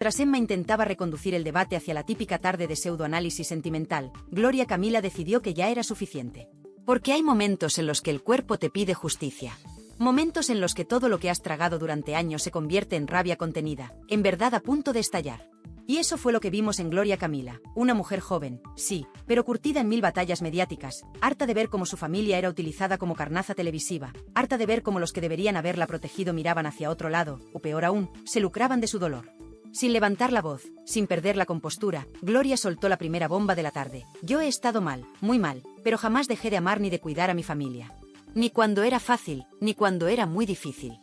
Tras Emma intentaba reconducir el debate hacia la típica tarde de pseudoanálisis sentimental, Gloria Camila decidió que ya era suficiente. Porque hay momentos en los que el cuerpo te pide justicia. Momentos en los que todo lo que has tragado durante años se convierte en rabia contenida, en verdad a punto de estallar. Y eso fue lo que vimos en Gloria Camila, una mujer joven, sí, pero curtida en 1000 batallas mediáticas, harta de ver cómo su familia era utilizada como carnaza televisiva, harta de ver cómo los que deberían haberla protegido miraban hacia otro lado, o peor aún, se lucraban de su dolor. Sin levantar la voz, sin perder la compostura, Gloria soltó la primera bomba de la tarde. Yo he estado mal, muy mal, pero jamás dejé de amar ni de cuidar a mi familia. Ni cuando era fácil, ni cuando era muy difícil.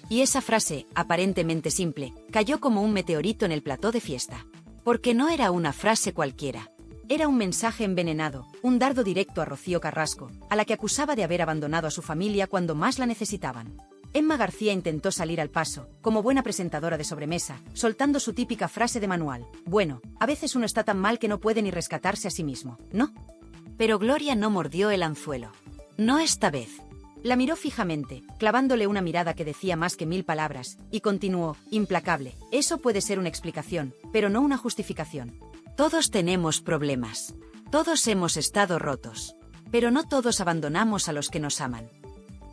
Y esa frase, aparentemente simple, cayó como un meteorito en el plató de fiesta. Porque no era una frase cualquiera. Era un mensaje envenenado, un dardo directo a Rocío Carrasco, a la que acusaba de haber abandonado a su familia cuando más la necesitaban. Emma García intentó salir al paso, como buena presentadora de sobremesa, soltando su típica frase de manual. Bueno, a veces uno está tan mal que no puede ni rescatarse a sí mismo, ¿no? Pero Gloria no mordió el anzuelo. No esta vez. La miró fijamente, clavándole una mirada que decía más que 1000 palabras, y continuó, implacable. Eso puede ser una explicación, pero no una justificación. Todos tenemos problemas. Todos hemos estado rotos. Pero no todos abandonamos a los que nos aman.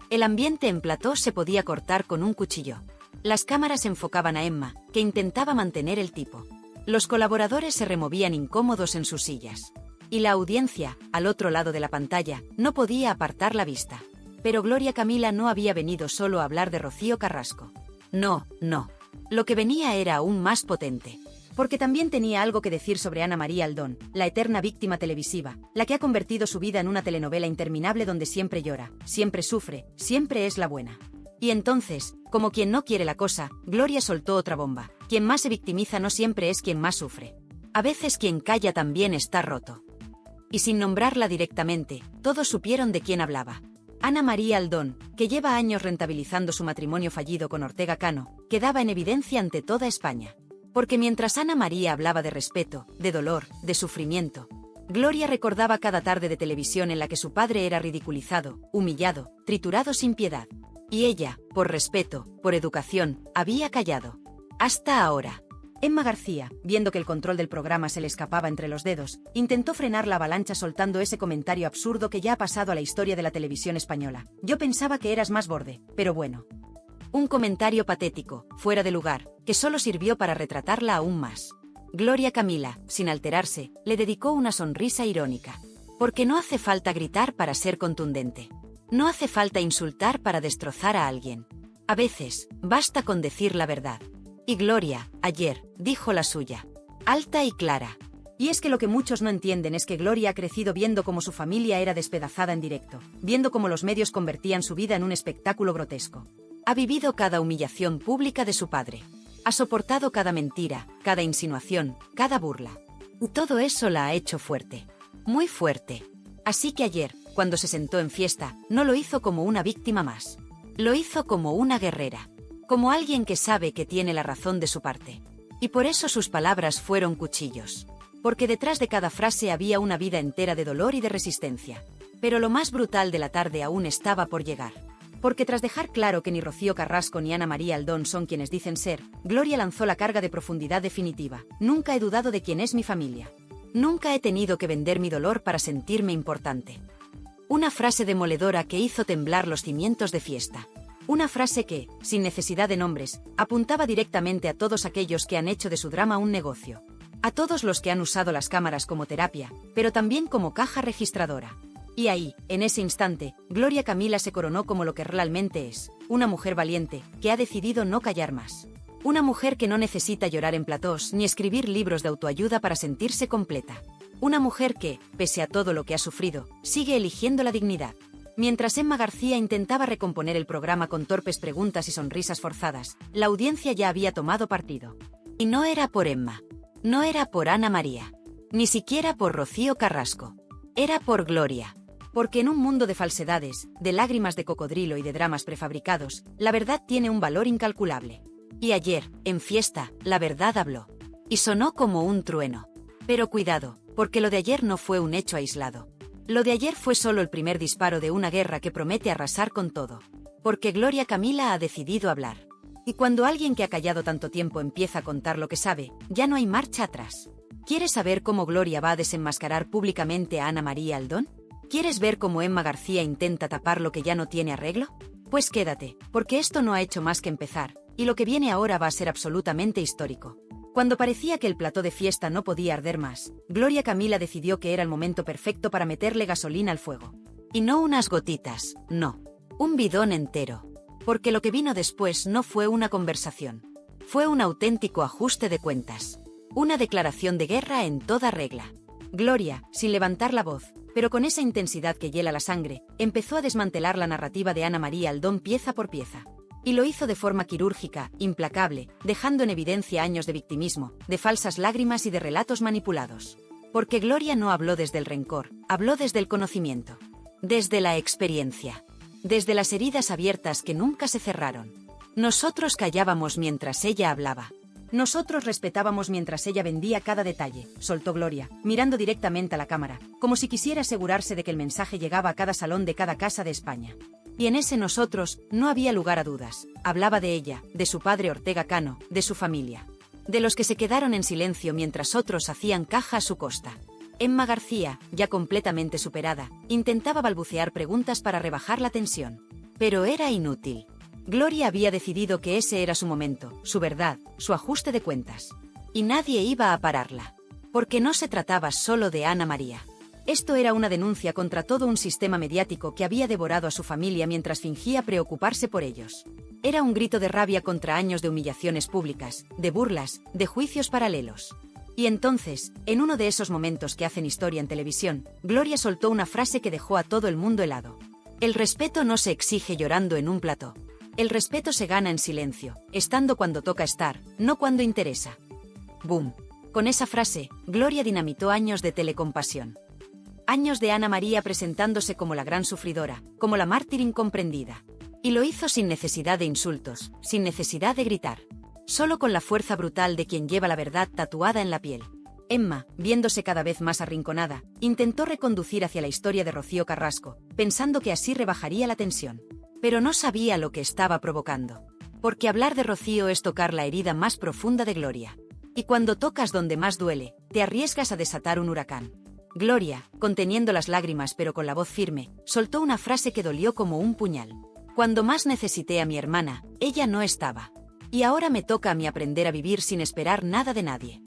El ambiente en plató se podía cortar con un cuchillo. Las cámaras enfocaban a Emma, que intentaba mantener el tipo. Los colaboradores se removían incómodos en sus sillas. Y la audiencia, al otro lado de la pantalla, no podía apartar la vista. Pero Gloria Camila no había venido solo a hablar de Rocío Carrasco. No, no. Lo que venía era aún más potente. Porque también tenía algo que decir sobre Ana María Aldón, la eterna víctima televisiva, la que ha convertido su vida en una telenovela interminable donde siempre llora, siempre sufre, siempre es la buena. Y entonces, como quien no quiere la cosa, Gloria soltó otra bomba. Quien más se victimiza no siempre es quien más sufre. A veces quien calla también está roto. Y sin nombrarla directamente, todos supieron de quién hablaba. Ana María Aldón, que lleva años rentabilizando su matrimonio fallido con Ortega Cano, quedaba en evidencia ante toda España. Porque mientras Ana María hablaba de respeto, de dolor, de sufrimiento, Gloria recordaba cada tarde de televisión en la que su padre era ridiculizado, humillado, triturado sin piedad. Y ella, por respeto, por educación, había callado. Hasta ahora. Emma García, viendo que el control del programa se le escapaba entre los dedos, intentó frenar la avalancha soltando ese comentario absurdo que ya ha pasado a la historia de la televisión española. Yo pensaba que eras más borde, pero bueno. Un comentario patético, fuera de lugar, que solo sirvió para retratarla aún más. Gloria Camila, sin alterarse, le dedicó una sonrisa irónica. Porque no hace falta gritar para ser contundente. No hace falta insultar para destrozar a alguien. A veces, basta con decir la verdad. Y Gloria, ayer, dijo la suya. Alta y clara. Y es que lo que muchos no entienden es que Gloria ha crecido viendo cómo su familia era despedazada en directo, viendo cómo los medios convertían su vida en un espectáculo grotesco. Ha vivido cada humillación pública de su padre. Ha soportado cada mentira, cada insinuación, cada burla. Todo eso la ha hecho fuerte. Muy fuerte. Así que ayer, cuando se sentó en fiesta, no lo hizo como una víctima más. Lo hizo como una guerrera. Como alguien que sabe que tiene la razón de su parte. Y por eso sus palabras fueron cuchillos. Porque detrás de cada frase había una vida entera de dolor y de resistencia. Pero lo más brutal de la tarde aún estaba por llegar. Porque tras dejar claro que ni Rocío Carrasco ni Ana María Aldón son quienes dicen ser, Gloria lanzó la carga de profundidad definitiva. Nunca he dudado de quién es mi familia. Nunca he tenido que vender mi dolor para sentirme importante. Una frase demoledora que hizo temblar los cimientos de fiesta. Una frase que, sin necesidad de nombres, apuntaba directamente a todos aquellos que han hecho de su drama un negocio. A todos los que han usado las cámaras como terapia, pero también como caja registradora. Y ahí, en ese instante, Gloria Camila se coronó como lo que realmente es, una mujer valiente, que ha decidido no callar más. Una mujer que no necesita llorar en platós ni escribir libros de autoayuda para sentirse completa. Una mujer que, pese a todo lo que ha sufrido, sigue eligiendo la dignidad. Mientras Emma García intentaba recomponer el programa con torpes preguntas y sonrisas forzadas, la audiencia ya había tomado partido. Y no era por Emma. No era por Ana María. Ni siquiera por Rocío Carrasco. Era por Gloria. Porque en un mundo de falsedades, de lágrimas de cocodrilo y de dramas prefabricados, la verdad tiene un valor incalculable. Y ayer, en fiesta, la verdad habló. Y sonó como un trueno. Pero cuidado, porque lo de ayer no fue un hecho aislado. Lo de ayer fue solo el primer disparo de una guerra que promete arrasar con todo. Porque Gloria Camila ha decidido hablar. Y cuando alguien que ha callado tanto tiempo empieza a contar lo que sabe, ya no hay marcha atrás. ¿Quieres saber cómo Gloria va a desenmascarar públicamente a Ana María Aldón? ¿Quieres ver cómo Emma García intenta tapar lo que ya no tiene arreglo? Pues quédate, porque esto no ha hecho más que empezar, y lo que viene ahora va a ser absolutamente histórico. Cuando parecía que el plató de fiesta no podía arder más, Gloria Camila decidió que era el momento perfecto para meterle gasolina al fuego. Y no unas gotitas, no. Un bidón entero. Porque lo que vino después no fue una conversación. Fue un auténtico ajuste de cuentas. Una declaración de guerra en toda regla. Gloria, sin levantar la voz, pero con esa intensidad que hiela la sangre, empezó a desmantelar la narrativa de Ana María Aldón pieza por pieza. Y lo hizo de forma quirúrgica, implacable, dejando en evidencia años de victimismo, de falsas lágrimas y de relatos manipulados. Porque Gloria no habló desde el rencor, habló desde el conocimiento. Desde la experiencia. Desde las heridas abiertas que nunca se cerraron. Nosotros callábamos mientras ella hablaba. Nosotros respetábamos mientras ella vendía cada detalle, soltó Gloria, mirando directamente a la cámara, como si quisiera asegurarse de que el mensaje llegaba a cada salón de cada casa de España. Y en ese nosotros no había lugar a dudas. Hablaba de ella, de su padre Ortega Cano, de su familia. De los que se quedaron en silencio mientras otros hacían caja a su costa. Emma García, ya completamente superada, intentaba balbucear preguntas para rebajar la tensión. Pero era inútil. Gloria había decidido que ese era su momento, su verdad, su ajuste de cuentas. Y nadie iba a pararla. Porque no se trataba solo de Ana María. Esto era una denuncia contra todo un sistema mediático que había devorado a su familia mientras fingía preocuparse por ellos. Era un grito de rabia contra años de humillaciones públicas, de burlas, de juicios paralelos. Y entonces, en uno de esos momentos que hacen historia en televisión, Gloria soltó una frase que dejó a todo el mundo helado. El respeto no se exige llorando en un plató. El respeto se gana en silencio, estando cuando toca estar, no cuando interesa. ¡Boom! Con esa frase, Gloria dinamitó años de telecompasión. Años de Ana María presentándose como la gran sufridora, como la mártir incomprendida. Y lo hizo sin necesidad de insultos, sin necesidad de gritar. Solo con la fuerza brutal de quien lleva la verdad tatuada en la piel. Emma, viéndose cada vez más arrinconada, intentó reconducir hacia la historia de Rocío Carrasco, pensando que así rebajaría la tensión. Pero no sabía lo que estaba provocando. Porque hablar de Rocío es tocar la herida más profunda de Gloria. Y cuando tocas donde más duele, te arriesgas a desatar un huracán. Gloria, conteniendo las lágrimas pero con la voz firme, soltó una frase que dolió como un puñal. Cuando más necesité a mi hermana, ella no estaba. Y ahora me toca a mí aprender a vivir sin esperar nada de nadie.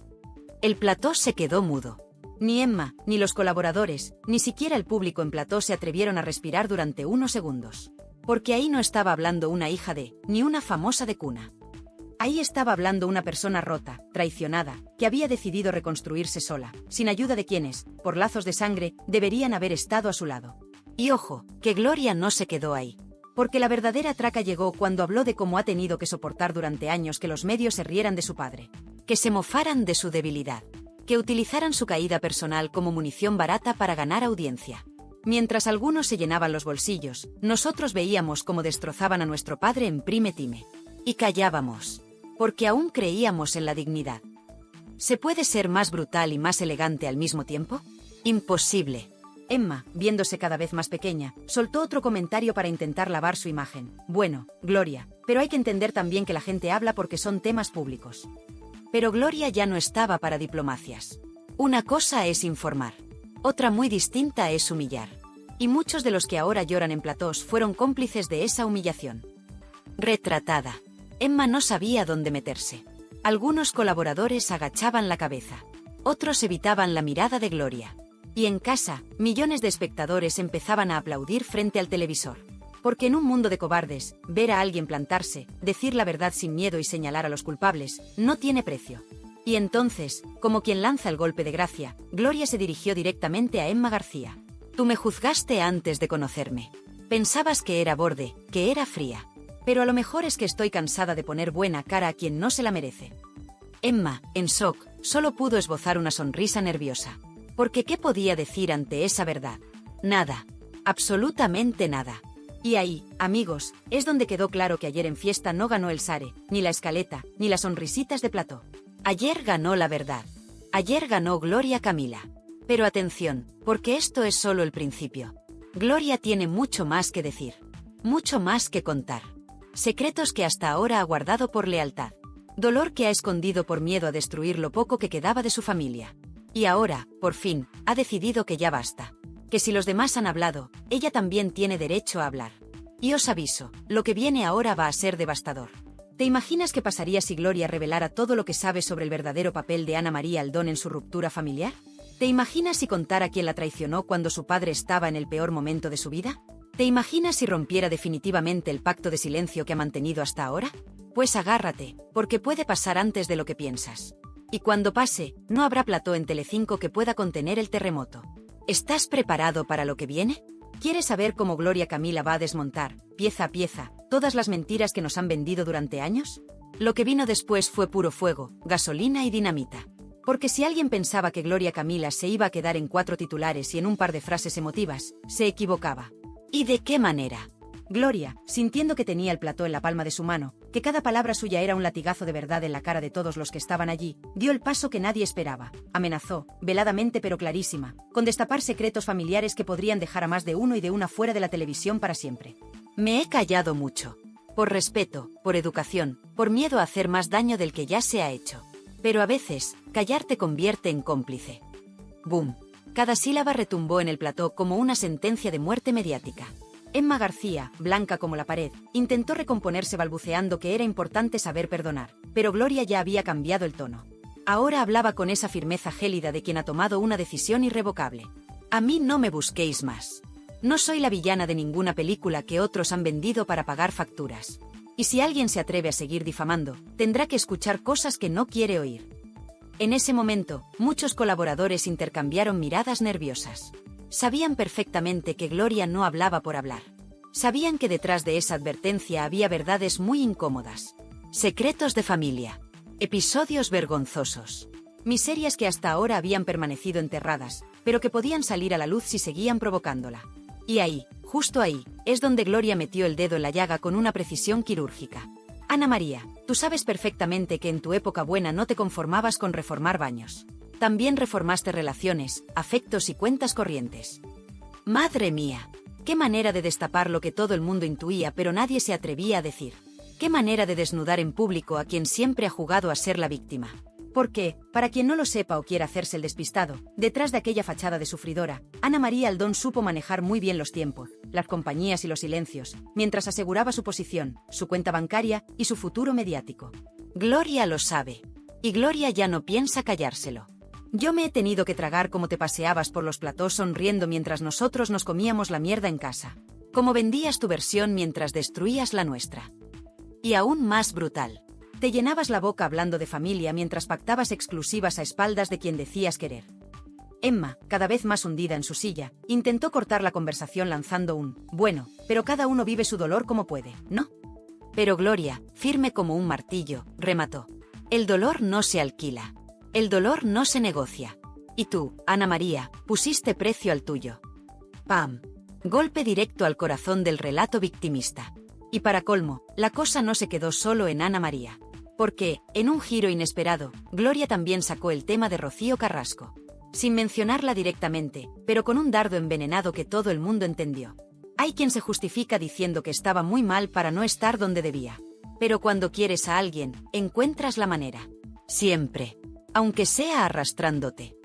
El plató se quedó mudo. Ni Emma, ni los colaboradores, ni siquiera el público en plató se atrevieron a respirar durante unos segundos. Porque ahí no estaba hablando una hija de, ni una famosa de cuna. Ahí estaba hablando una persona rota, traicionada, que había decidido reconstruirse sola, sin ayuda de quienes, por lazos de sangre, deberían haber estado a su lado. Y ojo, que Gloria no se quedó ahí. Porque la verdadera traca llegó cuando habló de cómo ha tenido que soportar durante años que los medios se rieran de su padre. Que se mofaran de su debilidad. Que utilizaran su caída personal como munición barata para ganar audiencia. Mientras algunos se llenaban los bolsillos, nosotros veíamos cómo destrozaban a nuestro padre en prime time. Y callábamos. Porque aún creíamos en la dignidad. ¿Se puede ser más brutal y más elegante al mismo tiempo? Imposible. Emma, viéndose cada vez más pequeña, soltó otro comentario para intentar lavar su imagen. Bueno, Gloria, pero hay que entender también que la gente habla porque son temas públicos. Pero Gloria ya no estaba para diplomacias. Una cosa es informar. Otra muy distinta es humillar. Y muchos de los que ahora lloran en platós fueron cómplices de esa humillación. Retratada. Emma no sabía dónde meterse. Algunos colaboradores agachaban la cabeza. Otros evitaban la mirada de Gloria. Y en casa, millones de espectadores empezaban a aplaudir frente al televisor. Porque en un mundo de cobardes, ver a alguien plantarse, decir la verdad sin miedo y señalar a los culpables, no tiene precio. Y entonces, como quien lanza el golpe de gracia, Gloria se dirigió directamente a Emma García. Tú me juzgaste antes de conocerme. Pensabas que era borde, que era fría. Pero a lo mejor es que estoy cansada de poner buena cara a quien no se la merece. Emma, en shock, solo pudo esbozar una sonrisa nerviosa. Porque ¿qué podía decir ante esa verdad? Nada. Absolutamente nada. Y ahí, amigos, es donde quedó claro que ayer en fiesta no ganó el Sare, ni la escaleta, ni las sonrisitas de plató. Ayer ganó la verdad. Ayer ganó Gloria Camila. Pero atención, porque esto es solo el principio. Gloria tiene mucho más que decir. Mucho más que contar. Secretos que hasta ahora ha guardado por lealtad. Dolor que ha escondido por miedo a destruir lo poco que quedaba de su familia. Y ahora, por fin, ha decidido que ya basta. Que si los demás han hablado, ella también tiene derecho a hablar. Y os aviso, lo que viene ahora va a ser devastador. ¿Te imaginas qué pasaría si Gloria revelara todo lo que sabe sobre el verdadero papel de Ana María Aldón en su ruptura familiar? ¿Te imaginas si contara quién la traicionó cuando su padre estaba en el peor momento de su vida? ¿Te imaginas si rompiera definitivamente el pacto de silencio que ha mantenido hasta ahora? Pues agárrate, porque puede pasar antes de lo que piensas. Y cuando pase, no habrá plató en Telecinco que pueda contener el terremoto. ¿Estás preparado para lo que viene? ¿Quieres saber cómo Gloria Camila va a desmontar, pieza a pieza, todas las mentiras que nos han vendido durante años? Lo que vino después fue puro fuego, gasolina y dinamita. Porque si alguien pensaba que Gloria Camila se iba a quedar en 4 titulares y en un par de frases emotivas, se equivocaba. ¿Y de qué manera? Gloria, sintiendo que tenía el plató en la palma de su mano, que cada palabra suya era un latigazo de verdad en la cara de todos los que estaban allí, dio el paso que nadie esperaba. Amenazó, veladamente pero clarísima, con destapar secretos familiares que podrían dejar a más de uno y de una fuera de la televisión para siempre. Me he callado mucho. Por respeto, por educación, por miedo a hacer más daño del que ya se ha hecho. Pero a veces, callar te convierte en cómplice. ¡Bum! Cada sílaba retumbó en el plató como una sentencia de muerte mediática. Emma García, blanca como la pared, intentó recomponerse balbuceando que era importante saber perdonar, pero Gloria ya había cambiado el tono. Ahora hablaba con esa firmeza gélida de quien ha tomado una decisión irrevocable. A mí no me busquéis más. No soy la villana de ninguna película que otros han vendido para pagar facturas. Y si alguien se atreve a seguir difamando, tendrá que escuchar cosas que no quiere oír. En ese momento, muchos colaboradores intercambiaron miradas nerviosas. Sabían perfectamente que Gloria no hablaba por hablar. Sabían que detrás de esa advertencia había verdades muy incómodas. Secretos de familia. Episodios vergonzosos. Miserias que hasta ahora habían permanecido enterradas, pero que podían salir a la luz si seguían provocándola. Y ahí, justo ahí, es donde Gloria metió el dedo en la llaga con una precisión quirúrgica. Ana María, tú sabes perfectamente que en tu época buena no te conformabas con reformar baños. También reformaste relaciones, afectos y cuentas corrientes. ¡Madre mía! ¡Qué manera de destapar lo que todo el mundo intuía pero nadie se atrevía a decir! ¡Qué manera de desnudar en público a quien siempre ha jugado a ser la víctima! Porque, para quien no lo sepa o quiera hacerse el despistado, detrás de aquella fachada de sufridora, Ana María Aldón supo manejar muy bien los tiempos, las compañías y los silencios, mientras aseguraba su posición, su cuenta bancaria y su futuro mediático. Gloria lo sabe. Y Gloria ya no piensa callárselo. Yo me he tenido que tragar cómo te paseabas por los platós sonriendo mientras nosotros nos comíamos la mierda en casa. Cómo vendías tu versión mientras destruías la nuestra. Y aún más brutal. Te llenabas la boca hablando de familia mientras pactabas exclusivas a espaldas de quien decías querer. Emma, cada vez más hundida en su silla, intentó cortar la conversación lanzando un «bueno, pero cada uno vive su dolor como puede, ¿no?» Pero Gloria, firme como un martillo, remató. El dolor no se alquila. El dolor no se negocia. Y tú, Ana María, pusiste precio al tuyo. ¡Pam! Golpe directo al corazón del relato victimista. Y para colmo, la cosa no se quedó solo en Ana María. Porque, en un giro inesperado, Gloria también sacó el tema de Rocío Carrasco. Sin mencionarla directamente, pero con un dardo envenenado que todo el mundo entendió. Hay quien se justifica diciendo que estaba muy mal para no estar donde debía. Pero cuando quieres a alguien, encuentras la manera. Siempre. Aunque sea arrastrándote.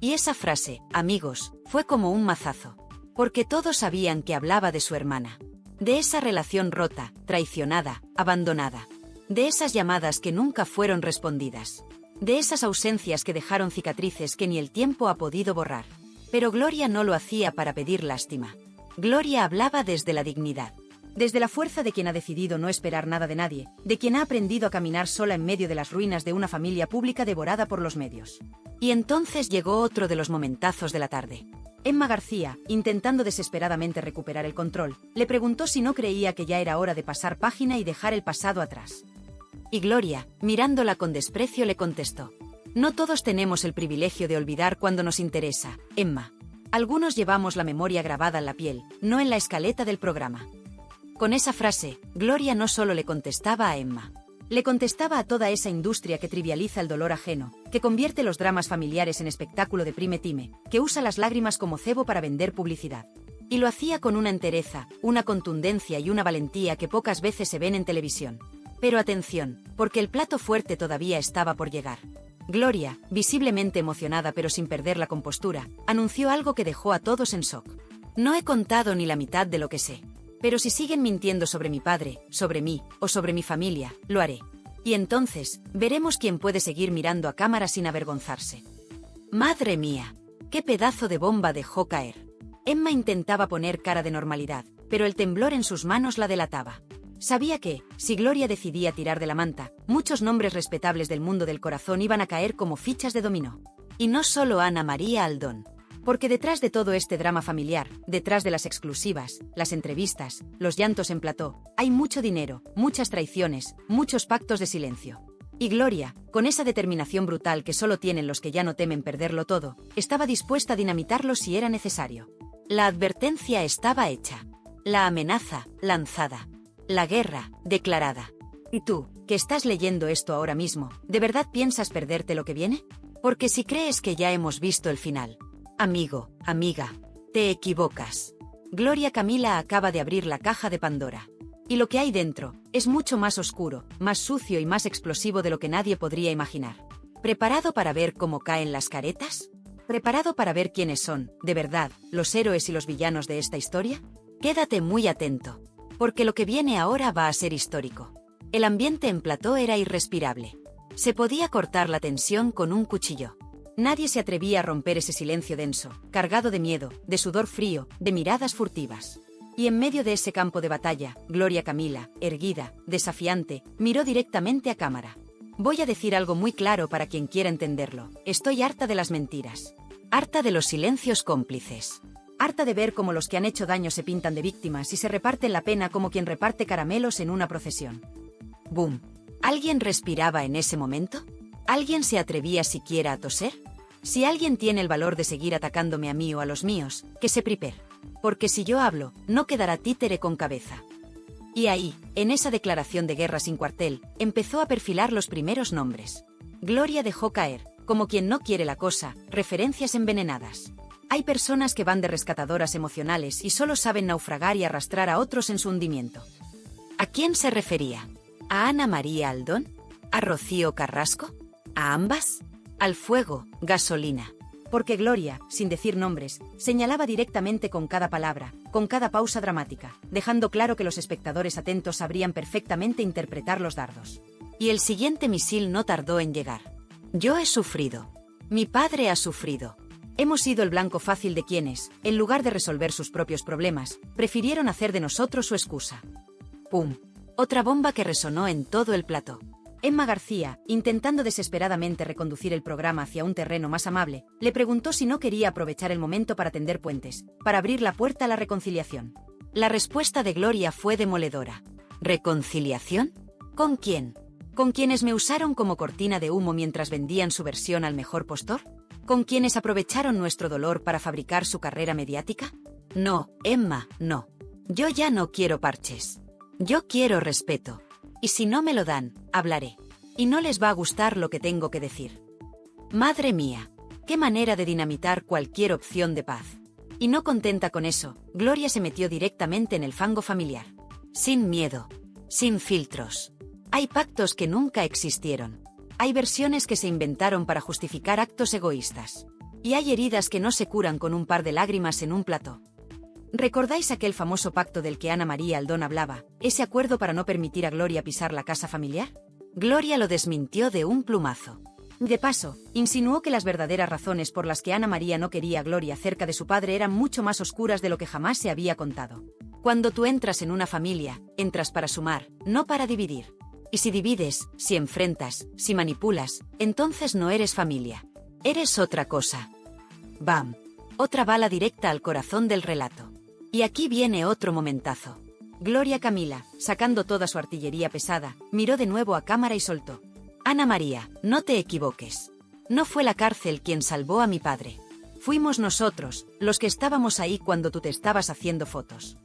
Y esa frase, amigos, fue como un mazazo. Porque todos sabían que hablaba de su hermana. De esa relación rota, traicionada, abandonada. De esas llamadas que nunca fueron respondidas. De esas ausencias que dejaron cicatrices que ni el tiempo ha podido borrar. Pero Gloria no lo hacía para pedir lástima. Gloria hablaba desde la dignidad. Desde la fuerza de quien ha decidido no esperar nada de nadie, de quien ha aprendido a caminar sola en medio de las ruinas de una familia pública devorada por los medios. Y entonces llegó otro de los momentazos de la tarde. Emma García, intentando desesperadamente recuperar el control, le preguntó si no creía que ya era hora de pasar página y dejar el pasado atrás. Y Gloria, mirándola con desprecio, le contestó: no todos tenemos el privilegio de olvidar cuando nos interesa, Emma. Algunos llevamos la memoria grabada en la piel, no en la escaleta del programa. Con esa frase, Gloria no solo le contestaba a Emma. Le contestaba a toda esa industria que trivializa el dolor ajeno, que convierte los dramas familiares en espectáculo de prime time, que usa las lágrimas como cebo para vender publicidad. Y lo hacía con una entereza, una contundencia y una valentía que pocas veces se ven en televisión. Pero atención, porque el plato fuerte todavía estaba por llegar. Gloria, visiblemente emocionada pero sin perder la compostura, anunció algo que dejó a todos en shock. No he contado ni la mitad de lo que sé. Pero si siguen mintiendo sobre mi padre, sobre mí, o sobre mi familia, lo haré. Y entonces, veremos quién puede seguir mirando a cámara sin avergonzarse. ¡Madre mía! ¡Qué pedazo de bomba dejó caer! Emma intentaba poner cara de normalidad, pero el temblor en sus manos la delataba. Sabía que, si Gloria decidía tirar de la manta, muchos nombres respetables del mundo del corazón iban a caer como fichas de dominó. Y no solo Ana María Aldón. Porque detrás de todo este drama familiar, detrás de las exclusivas, las entrevistas, los llantos en plató, hay mucho dinero, muchas traiciones, muchos pactos de silencio. Y Gloria, con esa determinación brutal que solo tienen los que ya no temen perderlo todo, estaba dispuesta a dinamitarlo si era necesario. La advertencia estaba hecha. La amenaza, lanzada. La guerra, declarada. ¿Y tú, que estás leyendo esto ahora mismo, de verdad piensas perderte lo que viene? Porque si crees que ya hemos visto el final, amigo, amiga, te equivocas. Gloria Camila acaba de abrir la caja de Pandora. Y lo que hay dentro es mucho más oscuro, más sucio y más explosivo de lo que nadie podría imaginar. ¿Preparado para ver cómo caen las caretas? ¿Preparado para ver quiénes son, de verdad, los héroes y los villanos de esta historia? Quédate muy atento, porque lo que viene ahora va a ser histórico. El ambiente en plató era irrespirable. Se podía cortar la tensión con un cuchillo. Nadie se atrevía a romper ese silencio denso, cargado de miedo, de sudor frío, de miradas furtivas. Y en medio de ese campo de batalla, Gloria Camila, erguida, desafiante, miró directamente a cámara. Voy a decir algo muy claro para quien quiera entenderlo. Estoy harta de las mentiras. Harta de los silencios cómplices. Harta de ver cómo los que han hecho daño se pintan de víctimas y se reparten la pena como quien reparte caramelos en una procesión. ¡Bum! ¿Alguien respiraba en ese momento? ¿Alguien se atrevía siquiera a toser? Si alguien tiene el valor de seguir atacándome a mí o a los míos, que se prepare. Porque si yo hablo, no quedará títere con cabeza. Y ahí, en esa declaración de guerra sin cuartel, empezó a perfilar los primeros nombres. Gloria dejó caer, como quien no quiere la cosa, referencias envenenadas. Hay personas que van de rescatadoras emocionales y solo saben naufragar y arrastrar a otros en su hundimiento. ¿A quién se refería? ¿A Ana María Aldón? ¿A Rocío Carrasco? ¿A ambas? Al fuego, gasolina. Porque Gloria, sin decir nombres, señalaba directamente con cada palabra, con cada pausa dramática, dejando claro que los espectadores atentos sabrían perfectamente interpretar los dardos. Y el siguiente misil no tardó en llegar. Yo he sufrido. Mi padre ha sufrido. Hemos sido el blanco fácil de quienes, en lugar de resolver sus propios problemas, prefirieron hacer de nosotros su excusa. ¡Pum! Otra bomba que resonó en todo el plató. Emma García, intentando desesperadamente reconducir el programa hacia un terreno más amable, le preguntó si no quería aprovechar el momento para tender puentes, para abrir la puerta a la reconciliación. La respuesta de Gloria fue demoledora. ¿Reconciliación? ¿Con quién? ¿Con quienes me usaron como cortina de humo mientras vendían su versión al mejor postor? ¿Con quienes aprovecharon nuestro dolor para fabricar su carrera mediática? No, Emma, no. Yo ya no quiero parches. Yo quiero respeto. Y si no me lo dan, hablaré. Y no les va a gustar lo que tengo que decir. Madre mía, qué manera de dinamitar cualquier opción de paz. Y no contenta con eso, Gloria se metió directamente en el fango familiar. Sin miedo. Sin filtros. Hay pactos que nunca existieron. Hay versiones que se inventaron para justificar actos egoístas. Y hay heridas que no se curan con un par de lágrimas en un plató. ¿Recordáis aquel famoso pacto del que Ana María Aldón hablaba, ese acuerdo para no permitir a Gloria pisar la casa familiar? Gloria lo desmintió de un plumazo. De paso, insinuó que las verdaderas razones por las que Ana María no quería a Gloria cerca de su padre eran mucho más oscuras de lo que jamás se había contado. Cuando tú entras en una familia, entras para sumar, no para dividir. Y si divides, si enfrentas, si manipulas, entonces no eres familia. Eres otra cosa. ¡Bam! Otra bala directa al corazón del relato. Y aquí viene otro momentazo. Gloria Camila, sacando toda su artillería pesada, miró de nuevo a cámara y soltó. Ana María, no te equivoques. No fue la cárcel quien salvó a mi padre. Fuimos nosotros, los que estábamos ahí cuando tú te estabas haciendo fotos.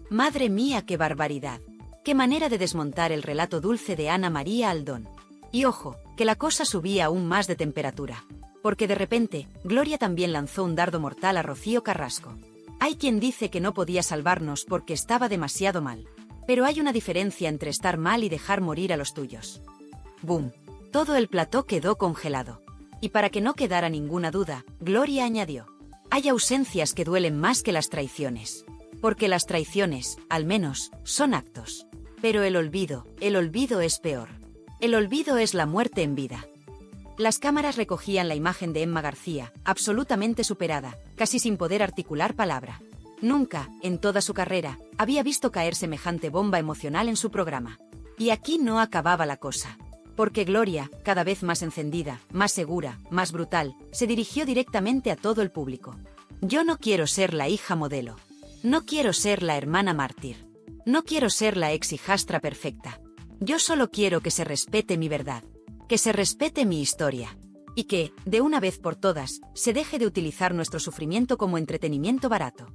Madre mía, qué barbaridad. Qué manera de desmontar el relato dulce de Ana María Aldón. Y ojo, que la cosa subía aún más de temperatura. Porque de repente, Gloria también lanzó un dardo mortal a Rocío Carrasco. Hay quien dice que no podía salvarnos porque estaba demasiado mal. Pero hay una diferencia entre estar mal y dejar morir a los tuyos. ¡Boom! Todo el plató quedó congelado. Y para que no quedara ninguna duda, Gloria añadió: hay ausencias que duelen más que las traiciones. Porque las traiciones, al menos, son actos. Pero el olvido es peor. El olvido es la muerte en vida. Las cámaras recogían la imagen de Emma García, absolutamente superada, casi sin poder articular palabra. Nunca, en toda su carrera, había visto caer semejante bomba emocional en su programa. Y aquí no acababa la cosa. Porque Gloria, cada vez más encendida, más segura, más brutal, se dirigió directamente a todo el público. Yo no quiero ser la hija modelo. No quiero ser la hermana mártir. No quiero ser la ex hijastra perfecta. Yo solo quiero que se respete mi verdad. Que se respete mi historia. Y que, de una vez por todas, se deje de utilizar nuestro sufrimiento como entretenimiento barato.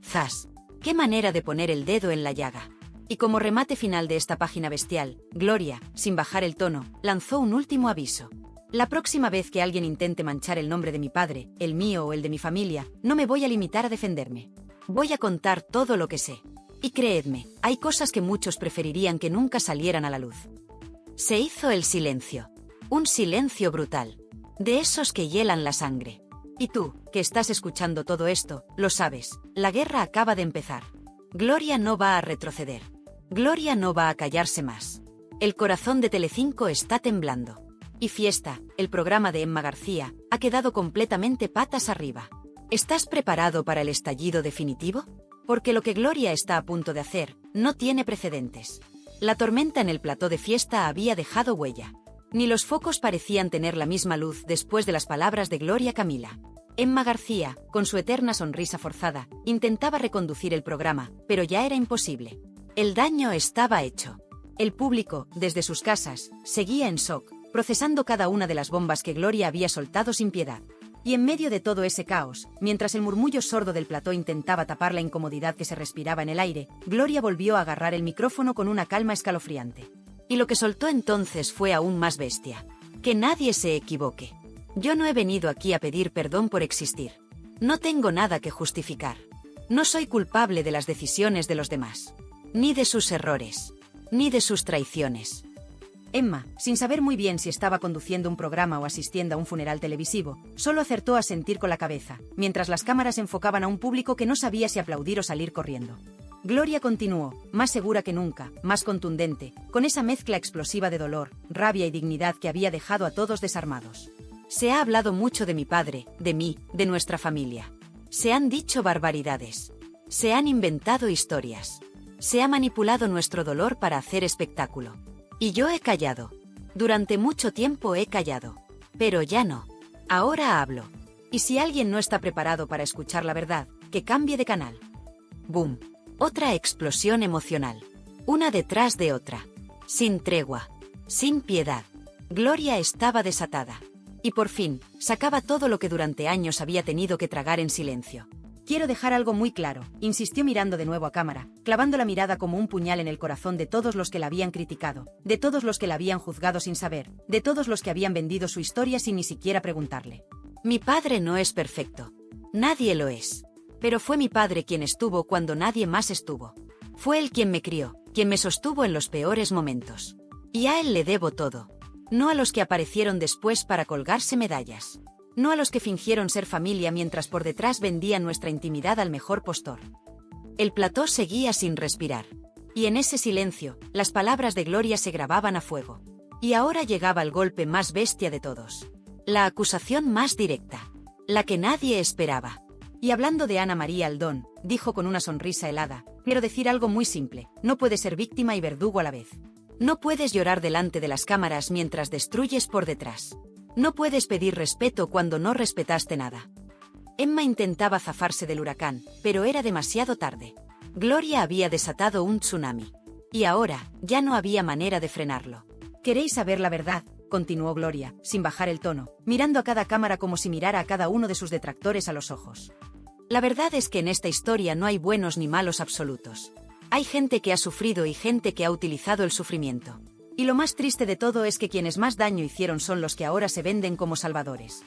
¡Zas! ¡Qué manera de poner el dedo en la llaga! Y como remate final de esta página bestial, Gloria, sin bajar el tono, lanzó un último aviso. La próxima vez que alguien intente manchar el nombre de mi padre, el mío o el de mi familia, no me voy a limitar a defenderme. Voy a contar todo lo que sé. Y creedme, hay cosas que muchos preferirían que nunca salieran a la luz. Se hizo el silencio. Un silencio brutal. De esos que hielan la sangre. Y tú, que estás escuchando todo esto, lo sabes, la guerra acaba de empezar. Gloria no va a retroceder. Gloria no va a callarse más. El corazón de Telecinco está temblando. Y Fiesta, el programa de Emma García, ha quedado completamente patas arriba. ¿Estás preparado para el estallido definitivo? Porque lo que Gloria está a punto de hacer no tiene precedentes. La tormenta en el plató de Fiesta había dejado huella. Ni los focos parecían tener la misma luz después de las palabras de Gloria Camila. Emma García, con su eterna sonrisa forzada, intentaba reconducir el programa, pero ya era imposible. El daño estaba hecho. El público, desde sus casas, seguía en shock, procesando cada una de las bombas que Gloria había soltado sin piedad. Y en medio de todo ese caos, mientras el murmullo sordo del plató intentaba tapar la incomodidad que se respiraba en el aire, Gloria volvió a agarrar el micrófono con una calma escalofriante. Y lo que soltó entonces fue aún más bestia. Que nadie se equivoque. Yo no he venido aquí a pedir perdón por existir. No tengo nada que justificar. No soy culpable de las decisiones de los demás. Ni de sus errores. Ni de sus traiciones. Emma, sin saber muy bien si estaba conduciendo un programa o asistiendo a un funeral televisivo, solo acertó a sentir con la cabeza, mientras las cámaras enfocaban a un público que no sabía si aplaudir o salir corriendo. Gloria continuó, más segura que nunca, más contundente, con esa mezcla explosiva de dolor, rabia y dignidad que había dejado a todos desarmados. Se ha hablado mucho de mi padre, de mí, de nuestra familia. Se han dicho barbaridades. Se han inventado historias. Se ha manipulado nuestro dolor para hacer espectáculo. Y yo he callado. Durante mucho tiempo he callado. Pero ya no. Ahora hablo. Y si alguien no está preparado para escuchar la verdad, que cambie de canal. ¡Boom! Otra explosión emocional. Una detrás de otra. Sin tregua. Sin piedad. Gloria estaba desatada. Y por fin, sacaba todo lo que durante años había tenido que tragar en silencio. Quiero dejar algo muy claro, insistió mirando de nuevo a cámara, clavando la mirada como un puñal en el corazón de todos los que la habían criticado, de todos los que la habían juzgado sin saber, de todos los que habían vendido su historia sin ni siquiera preguntarle. Mi padre no es perfecto. Nadie lo es. Pero fue mi padre quien estuvo cuando nadie más estuvo. Fue él quien me crió, quien me sostuvo en los peores momentos. Y a él le debo todo. No a los que aparecieron después para colgarse medallas. No a los que fingieron ser familia mientras por detrás vendían nuestra intimidad al mejor postor. El plató seguía sin respirar. Y en ese silencio, las palabras de Gloria se grababan a fuego. Y ahora llegaba el golpe más bestia de todos. La acusación más directa. La que nadie esperaba. Y hablando de Ana María Aldón, dijo con una sonrisa helada, quiero decir algo muy simple, no puedes ser víctima y verdugo a la vez. No puedes llorar delante de las cámaras mientras destruyes por detrás. No puedes pedir respeto cuando no respetaste nada. Emma intentaba zafarse del huracán, pero era demasiado tarde. Gloria había desatado un tsunami. Y ahora, ya no había manera de frenarlo. ¿Queréis saber la verdad?, continuó Gloria, sin bajar el tono, mirando a cada cámara como si mirara a cada uno de sus detractores a los ojos. La verdad es que en esta historia no hay buenos ni malos absolutos. Hay gente que ha sufrido y gente que ha utilizado el sufrimiento. Y lo más triste de todo es que quienes más daño hicieron son los que ahora se venden como salvadores.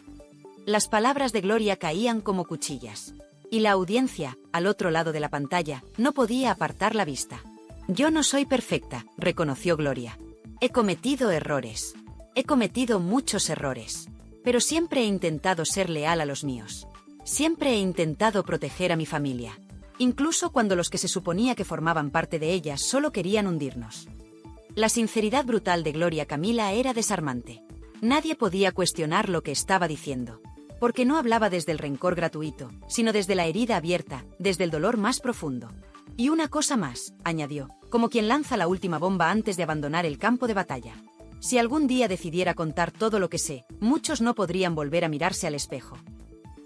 Las palabras de Gloria caían como cuchillas. Y la audiencia, al otro lado de la pantalla, no podía apartar la vista. Yo no soy perfecta, reconoció Gloria. He cometido errores. He cometido muchos errores. Pero siempre he intentado ser leal a los míos. Siempre he intentado proteger a mi familia. Incluso cuando los que se suponía que formaban parte de ella solo querían hundirnos. La sinceridad brutal de Gloria Camila era desarmante. Nadie podía cuestionar lo que estaba diciendo. Porque no hablaba desde el rencor gratuito, sino desde la herida abierta, desde el dolor más profundo. Y una cosa más, añadió, como quien lanza la última bomba antes de abandonar el campo de batalla. Si algún día decidiera contar todo lo que sé, muchos no podrían volver a mirarse al espejo.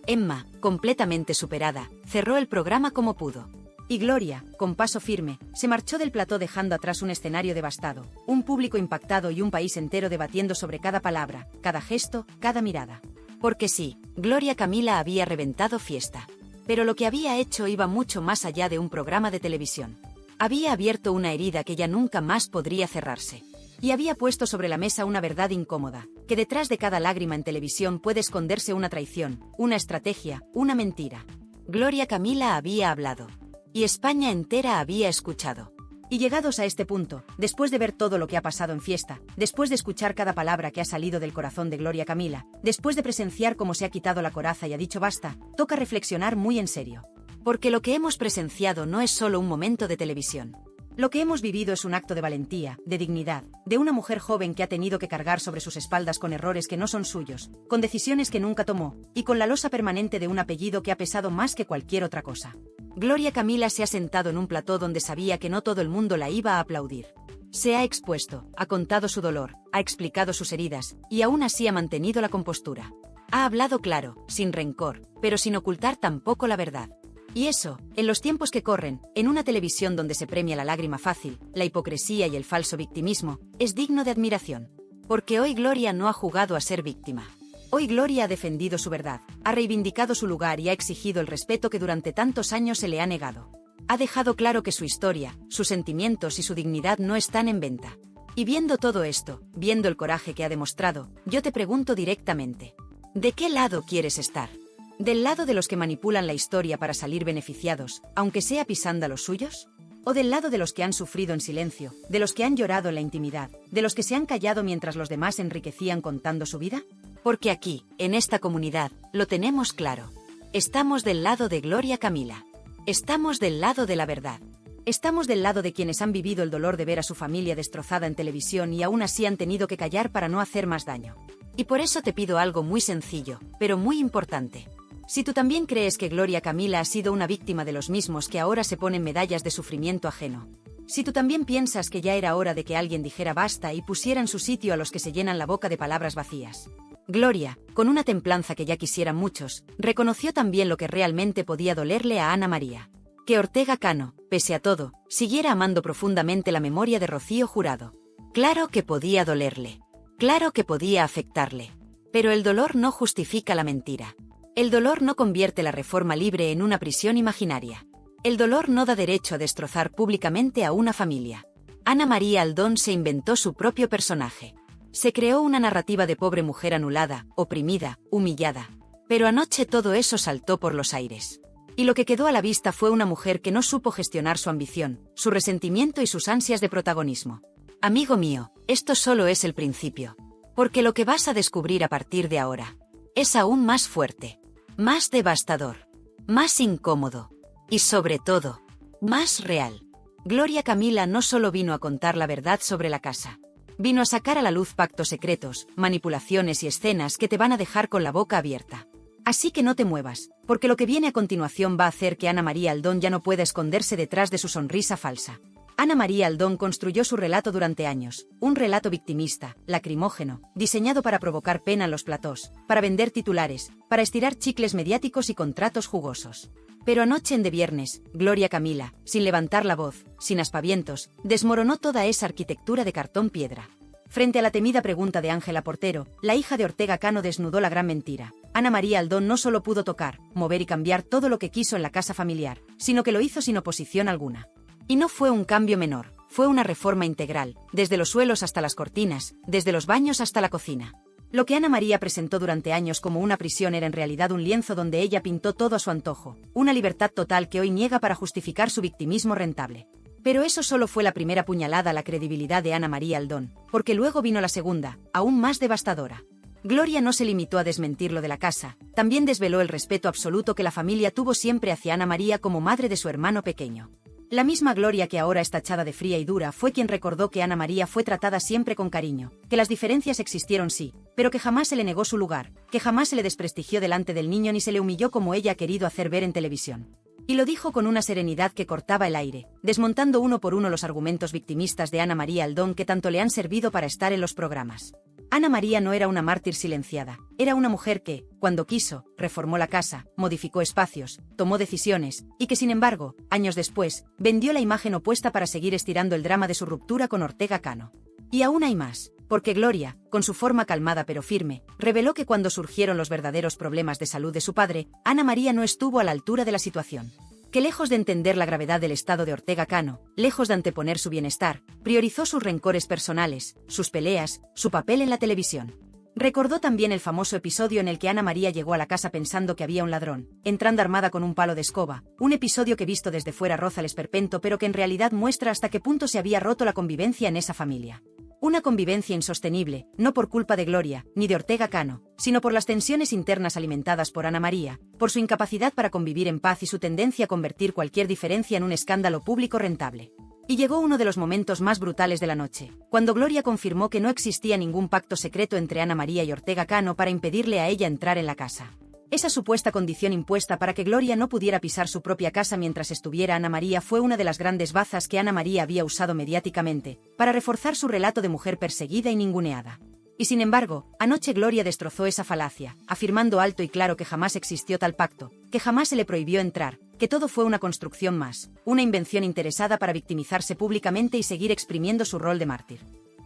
Emma, completamente superada, cerró el programa como pudo. Y Gloria, con paso firme, se marchó del plató dejando atrás un escenario devastado, un público impactado y un país entero debatiendo sobre cada palabra, cada gesto, cada mirada. Porque sí, Gloria Camila había reventado fiesta. Pero lo que había hecho iba mucho más allá de un programa de televisión. Había abierto una herida que ya nunca más podría cerrarse. Y había puesto sobre la mesa una verdad incómoda, que detrás de cada lágrima en televisión puede esconderse una traición, una estrategia, una mentira. Gloria Camila había hablado. Y España entera había escuchado. Y llegados a este punto, después de ver todo lo que ha pasado en fiesta, después de escuchar cada palabra que ha salido del corazón de Gloria Camila, después de presenciar cómo se ha quitado la coraza y ha dicho basta, toca reflexionar muy en serio. Porque lo que hemos presenciado no es solo un momento de televisión. Lo que hemos vivido es un acto de valentía, de dignidad, de una mujer joven que ha tenido que cargar sobre sus espaldas con errores que no son suyos, con decisiones que nunca tomó, y con la losa permanente de un apellido que ha pesado más que cualquier otra cosa. Gloria Camila se ha sentado en un plató donde sabía que no todo el mundo la iba a aplaudir. Se ha expuesto, ha contado su dolor, ha explicado sus heridas, y aún así ha mantenido la compostura. Ha hablado claro, sin rencor, pero sin ocultar tampoco la verdad. Y eso, en los tiempos que corren, en una televisión donde se premia la lágrima fácil, la hipocresía y el falso victimismo, es digno de admiración. Porque hoy Gloria no ha jugado a ser víctima. Hoy Gloria ha defendido su verdad, ha reivindicado su lugar y ha exigido el respeto que durante tantos años se le ha negado. Ha dejado claro que su historia, sus sentimientos y su dignidad no están en venta. Y viendo todo esto, viendo el coraje que ha demostrado, yo te pregunto directamente, ¿de qué lado quieres estar? ¿Del lado de los que manipulan la historia para salir beneficiados, aunque sea pisando a los suyos? ¿O del lado de los que han sufrido en silencio, de los que han llorado en la intimidad, de los que se han callado mientras los demás enriquecían contando su vida? Porque aquí, en esta comunidad, lo tenemos claro. Estamos del lado de Gloria Camila. Estamos del lado de la verdad. Estamos del lado de quienes han vivido el dolor de ver a su familia destrozada en televisión y aún así han tenido que callar para no hacer más daño. Y por eso te pido algo muy sencillo, pero muy importante. Si tú también crees que Gloria Camila ha sido una víctima de los mismos que ahora se ponen medallas de sufrimiento ajeno. Si tú también piensas que ya era hora de que alguien dijera basta y pusiera en su sitio a los que se llenan la boca de palabras vacías. Gloria, con una templanza que ya quisieran muchos, reconoció también lo que realmente podía dolerle a Ana María. Que Ortega Cano, pese a todo, siguiera amando profundamente la memoria de Rocío Jurado. Claro que podía dolerle. Claro que podía afectarle. Pero el dolor no justifica la mentira. El dolor no convierte la reforma libre en una prisión imaginaria. El dolor no da derecho a destrozar públicamente a una familia. Ana María Aldón se inventó su propio personaje. Se creó una narrativa de pobre mujer anulada, oprimida, humillada. Pero anoche todo eso saltó por los aires. Y lo que quedó a la vista fue una mujer que no supo gestionar su ambición, su resentimiento y sus ansias de protagonismo. Amigo mío, esto solo es el principio. Porque lo que vas a descubrir a partir de ahora es aún más fuerte. Más devastador, más incómodo y sobre todo, más real. Gloria Camila no solo vino a contar la verdad sobre la casa. Vino a sacar a la luz pactos secretos, manipulaciones y escenas que te van a dejar con la boca abierta. Así que no te muevas, porque lo que viene a continuación va a hacer que Ana María Aldón ya no pueda esconderse detrás de su sonrisa falsa. Ana María Aldón construyó su relato durante años, un relato victimista, lacrimógeno, diseñado para provocar pena en los platós, para vender titulares, para estirar chicles mediáticos y contratos jugosos. Pero anoche en De Viernes, Gloria Camila, sin levantar la voz, sin aspavientos, desmoronó toda esa arquitectura de cartón piedra. Frente a la temida pregunta de Ángela Portero, la hija de Ortega Cano desnudó la gran mentira. Ana María Aldón no solo pudo tocar, mover y cambiar todo lo que quiso en la casa familiar, sino que lo hizo sin oposición alguna. Y no fue un cambio menor, fue una reforma integral, desde los suelos hasta las cortinas, desde los baños hasta la cocina. Lo que Ana María presentó durante años como una prisión era en realidad un lienzo donde ella pintó todo a su antojo, una libertad total que hoy niega para justificar su victimismo rentable. Pero eso solo fue la primera puñalada a la credibilidad de Ana María Aldón, porque luego vino la segunda, aún más devastadora. Gloria no se limitó a desmentir lo de la casa, también desveló el respeto absoluto que la familia tuvo siempre hacia Ana María como madre de su hermano pequeño. La misma Gloria que ahora es tachada de fría y dura fue quien recordó que Ana María fue tratada siempre con cariño, que las diferencias existieron sí, pero que jamás se le negó su lugar, que jamás se le desprestigió delante del niño ni se le humilló como ella ha querido hacer ver en televisión. Y lo dijo con una serenidad que cortaba el aire, desmontando uno por uno los argumentos victimistas de Ana María Aldón que tanto le han servido para estar en los programas. Ana María no era una mártir silenciada, era una mujer que, cuando quiso, reformó la casa, modificó espacios, tomó decisiones, y que sin embargo, años después, vendió la imagen opuesta para seguir estirando el drama de su ruptura con Ortega Cano. Y aún hay más, porque Gloria, con su forma calmada pero firme, reveló que cuando surgieron los verdaderos problemas de salud de su padre, Ana María no estuvo a la altura de la situación. Que lejos de entender la gravedad del estado de Ortega Cano, lejos de anteponer su bienestar, priorizó sus rencores personales, sus peleas, su papel en la televisión. Recordó también el famoso episodio en el que Ana María llegó a la casa pensando que había un ladrón, entrando armada con un palo de escoba, un episodio que visto desde fuera roza el esperpento pero que en realidad muestra hasta qué punto se había roto la convivencia en esa familia. Una convivencia insostenible, no por culpa de Gloria, ni de Ortega Cano, sino por las tensiones internas alimentadas por Ana María, por su incapacidad para convivir en paz y su tendencia a convertir cualquier diferencia en un escándalo público rentable. Y llegó uno de los momentos más brutales de la noche, cuando Gloria confirmó que no existía ningún pacto secreto entre Ana María y Ortega Cano para impedirle a ella entrar en la casa. Esa supuesta condición impuesta para que Gloria no pudiera pisar su propia casa mientras estuviera Ana María fue una de las grandes bazas que Ana María había usado mediáticamente, para reforzar su relato de mujer perseguida y ninguneada. Y sin embargo, anoche Gloria destrozó esa falacia, afirmando alto y claro que jamás existió tal pacto, que jamás se le prohibió entrar, que todo fue una construcción más, una invención interesada para victimizarse públicamente y seguir exprimiendo su rol de mártir.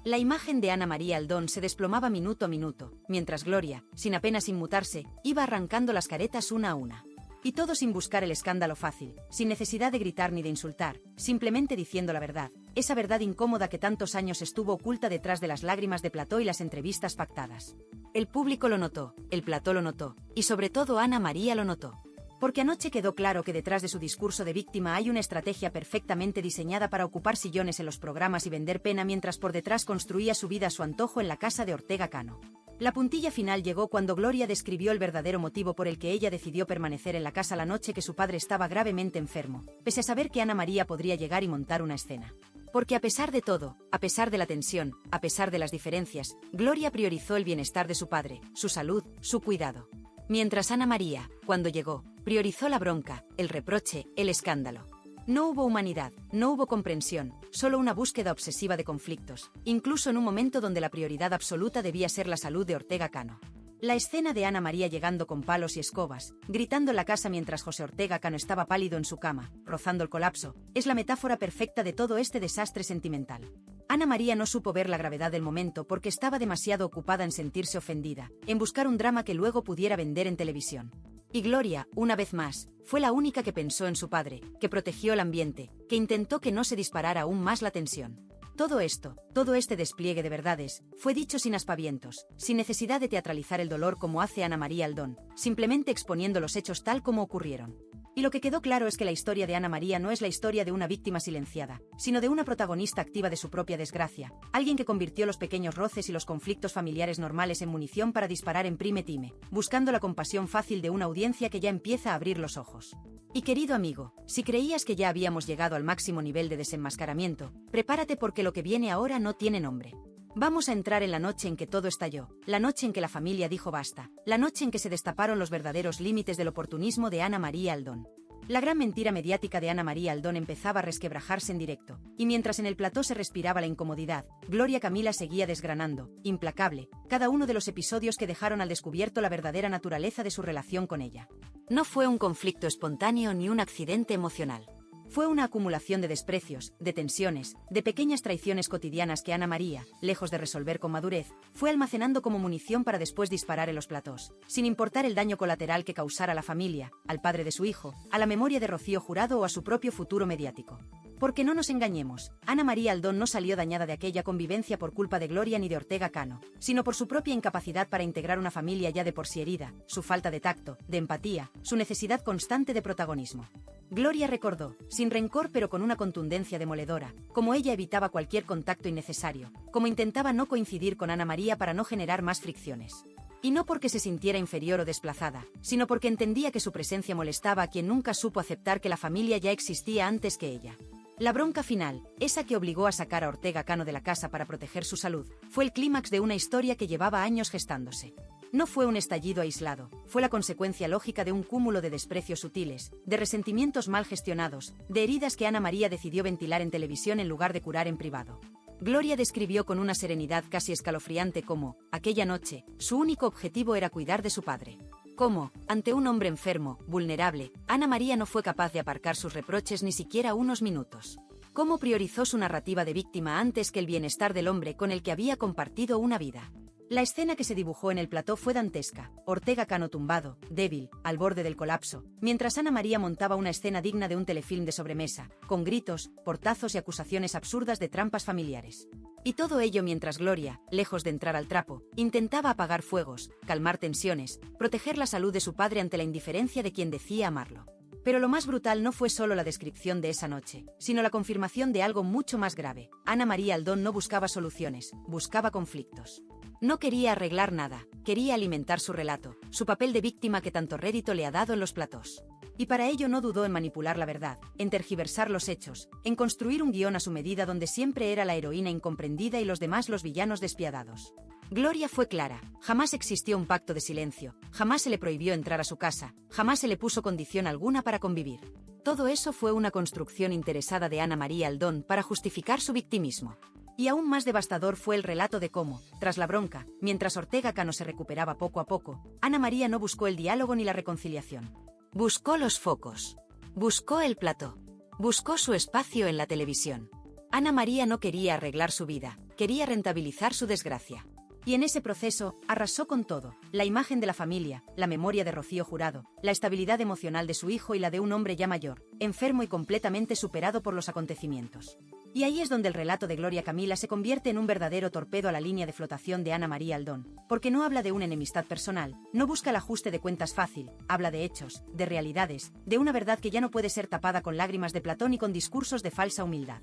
La imagen de Ana María Aldón se desplomaba minuto a minuto, mientras Gloria, sin apenas inmutarse, iba arrancando las caretas una a una. Y todo sin buscar el escándalo fácil, sin necesidad de gritar ni de insultar, simplemente diciendo la verdad, esa verdad incómoda que tantos años estuvo oculta detrás de las lágrimas de plató y las entrevistas pactadas. El público lo notó, el plató lo notó, y sobre todo Ana María lo notó. Porque anoche quedó claro que detrás de su discurso de víctima hay una estrategia perfectamente diseñada para ocupar sillones en los programas y vender pena mientras por detrás construía su vida a su antojo en la casa de Ortega Cano. La puntilla final llegó cuando Gloria describió el verdadero motivo por el que ella decidió permanecer en la casa la noche que su padre estaba gravemente enfermo, pese a saber que Ana María podría llegar y montar una escena. Porque a pesar de todo, a pesar de la tensión, a pesar de las diferencias, Gloria priorizó el bienestar de su padre, su salud, su cuidado. Mientras Ana María, cuando llegó, priorizó la bronca, el reproche, el escándalo. No hubo humanidad, no hubo comprensión, solo una búsqueda obsesiva de conflictos, incluso en un momento donde la prioridad absoluta debía ser la salud de Ortega Cano. La escena de Ana María llegando con palos y escobas, gritando en la casa mientras José Ortega Cano estaba pálido en su cama, rozando el colapso, es la metáfora perfecta de todo este desastre sentimental. Ana María no supo ver la gravedad del momento porque estaba demasiado ocupada en sentirse ofendida, en buscar un drama que luego pudiera vender en televisión. Y Gloria, una vez más, fue la única que pensó en su padre, que protegió el ambiente, que intentó que no se disparara aún más la tensión. Todo esto, todo este despliegue de verdades, fue dicho sin aspavientos, sin necesidad de teatralizar el dolor como hace Ana María Aldón, simplemente exponiendo los hechos tal como ocurrieron. Y lo que quedó claro es que la historia de Ana María no es la historia de una víctima silenciada, sino de una protagonista activa de su propia desgracia, alguien que convirtió los pequeños roces y los conflictos familiares normales en munición para disparar en prime time, buscando la compasión fácil de una audiencia que ya empieza a abrir los ojos. Y querido amigo, si creías que ya habíamos llegado al máximo nivel de desenmascaramiento, prepárate porque lo que viene ahora no tiene nombre. Vamos a entrar en la noche en que todo estalló, la noche en que la familia dijo basta, la noche en que se destaparon los verdaderos límites del oportunismo de Ana María Aldón. La gran mentira mediática de Ana María Aldón empezaba a resquebrajarse en directo, y mientras en el plató se respiraba la incomodidad, Gloria Camila seguía desgranando, implacable, cada uno de los episodios que dejaron al descubierto la verdadera naturaleza de su relación con ella. No fue un conflicto espontáneo ni un accidente emocional. Fue una acumulación de desprecios, de tensiones, de pequeñas traiciones cotidianas que Ana María, lejos de resolver con madurez, fue almacenando como munición para después disparar en los platós, sin importar el daño colateral que causara a la familia, al padre de su hijo, a la memoria de Rocío Jurado o a su propio futuro mediático. Porque no nos engañemos, Ana María Aldón no salió dañada de aquella convivencia por culpa de Gloria ni de Ortega Cano, sino por su propia incapacidad para integrar una familia ya de por sí herida, su falta de tacto, de empatía, su necesidad constante de protagonismo. Gloria recordó, sin rencor pero con una contundencia demoledora, cómo ella evitaba cualquier contacto innecesario, cómo intentaba no coincidir con Ana María para no generar más fricciones. Y no porque se sintiera inferior o desplazada, sino porque entendía que su presencia molestaba a quien nunca supo aceptar que la familia ya existía antes que ella. La bronca final, esa que obligó a sacar a Ortega Cano de la casa para proteger su salud, fue el clímax de una historia que llevaba años gestándose. No fue un estallido aislado, fue la consecuencia lógica de un cúmulo de desprecios sutiles, de resentimientos mal gestionados, de heridas que Ana María decidió ventilar en televisión en lugar de curar en privado. Gloria describió con una serenidad casi escalofriante cómo, aquella noche, su único objetivo era cuidar de su padre. Cómo, ante un hombre enfermo, vulnerable, Ana María no fue capaz de aparcar sus reproches ni siquiera unos minutos. Cómo priorizó su narrativa de víctima antes que el bienestar del hombre con el que había compartido una vida. La escena que se dibujó en el plató fue dantesca, Ortega Cano tumbado, débil, al borde del colapso, mientras Ana María montaba una escena digna de un telefilm de sobremesa, con gritos, portazos y acusaciones absurdas de trampas familiares. Y todo ello mientras Gloria, lejos de entrar al trapo, intentaba apagar fuegos, calmar tensiones, proteger la salud de su padre ante la indiferencia de quien decía amarlo. Pero lo más brutal no fue solo la descripción de esa noche, sino la confirmación de algo mucho más grave. Ana María Aldón no buscaba soluciones, buscaba conflictos. No quería arreglar nada, quería alimentar su relato, su papel de víctima que tanto rédito le ha dado en los platós. Y para ello no dudó en manipular la verdad, en tergiversar los hechos, en construir un guión a su medida donde siempre era la heroína incomprendida y los demás los villanos despiadados. Gloria fue clara, jamás existió un pacto de silencio, jamás se le prohibió entrar a su casa, jamás se le puso condición alguna para convivir. Todo eso fue una construcción interesada de Ana María Aldón para justificar su victimismo. Y aún más devastador fue el relato de cómo, tras la bronca, mientras Ortega Cano se recuperaba poco a poco, Ana María no buscó el diálogo ni la reconciliación. Buscó los focos. Buscó el plató. Buscó su espacio en la televisión. Ana María no quería arreglar su vida, quería rentabilizar su desgracia. Y en ese proceso, arrasó con todo, la imagen de la familia, la memoria de Rocío Jurado, la estabilidad emocional de su hijo y la de un hombre ya mayor, enfermo y completamente superado por los acontecimientos. Y ahí es donde el relato de Gloria Camila se convierte en un verdadero torpedo a la línea de flotación de Ana María Aldón, porque no habla de una enemistad personal, no busca el ajuste de cuentas fácil, habla de hechos, de realidades, de una verdad que ya no puede ser tapada con lágrimas de Platón y con discursos de falsa humildad.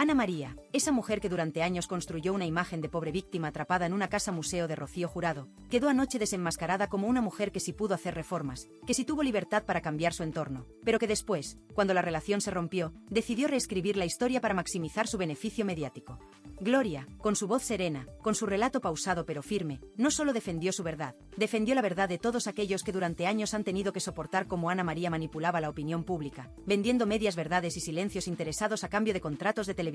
Ana María, esa mujer que durante años construyó una imagen de pobre víctima atrapada en una casa museo de Rocío Jurado, quedó anoche desenmascarada como una mujer que sí pudo hacer reformas, que sí tuvo libertad para cambiar su entorno, pero que después, cuando la relación se rompió, decidió reescribir la historia para maximizar su beneficio mediático. Gloria, con su voz serena, con su relato pausado pero firme, no solo defendió su verdad, defendió la verdad de todos aquellos que durante años han tenido que soportar cómo Ana María manipulaba la opinión pública, vendiendo medias verdades y silencios interesados a cambio de contratos de televisión.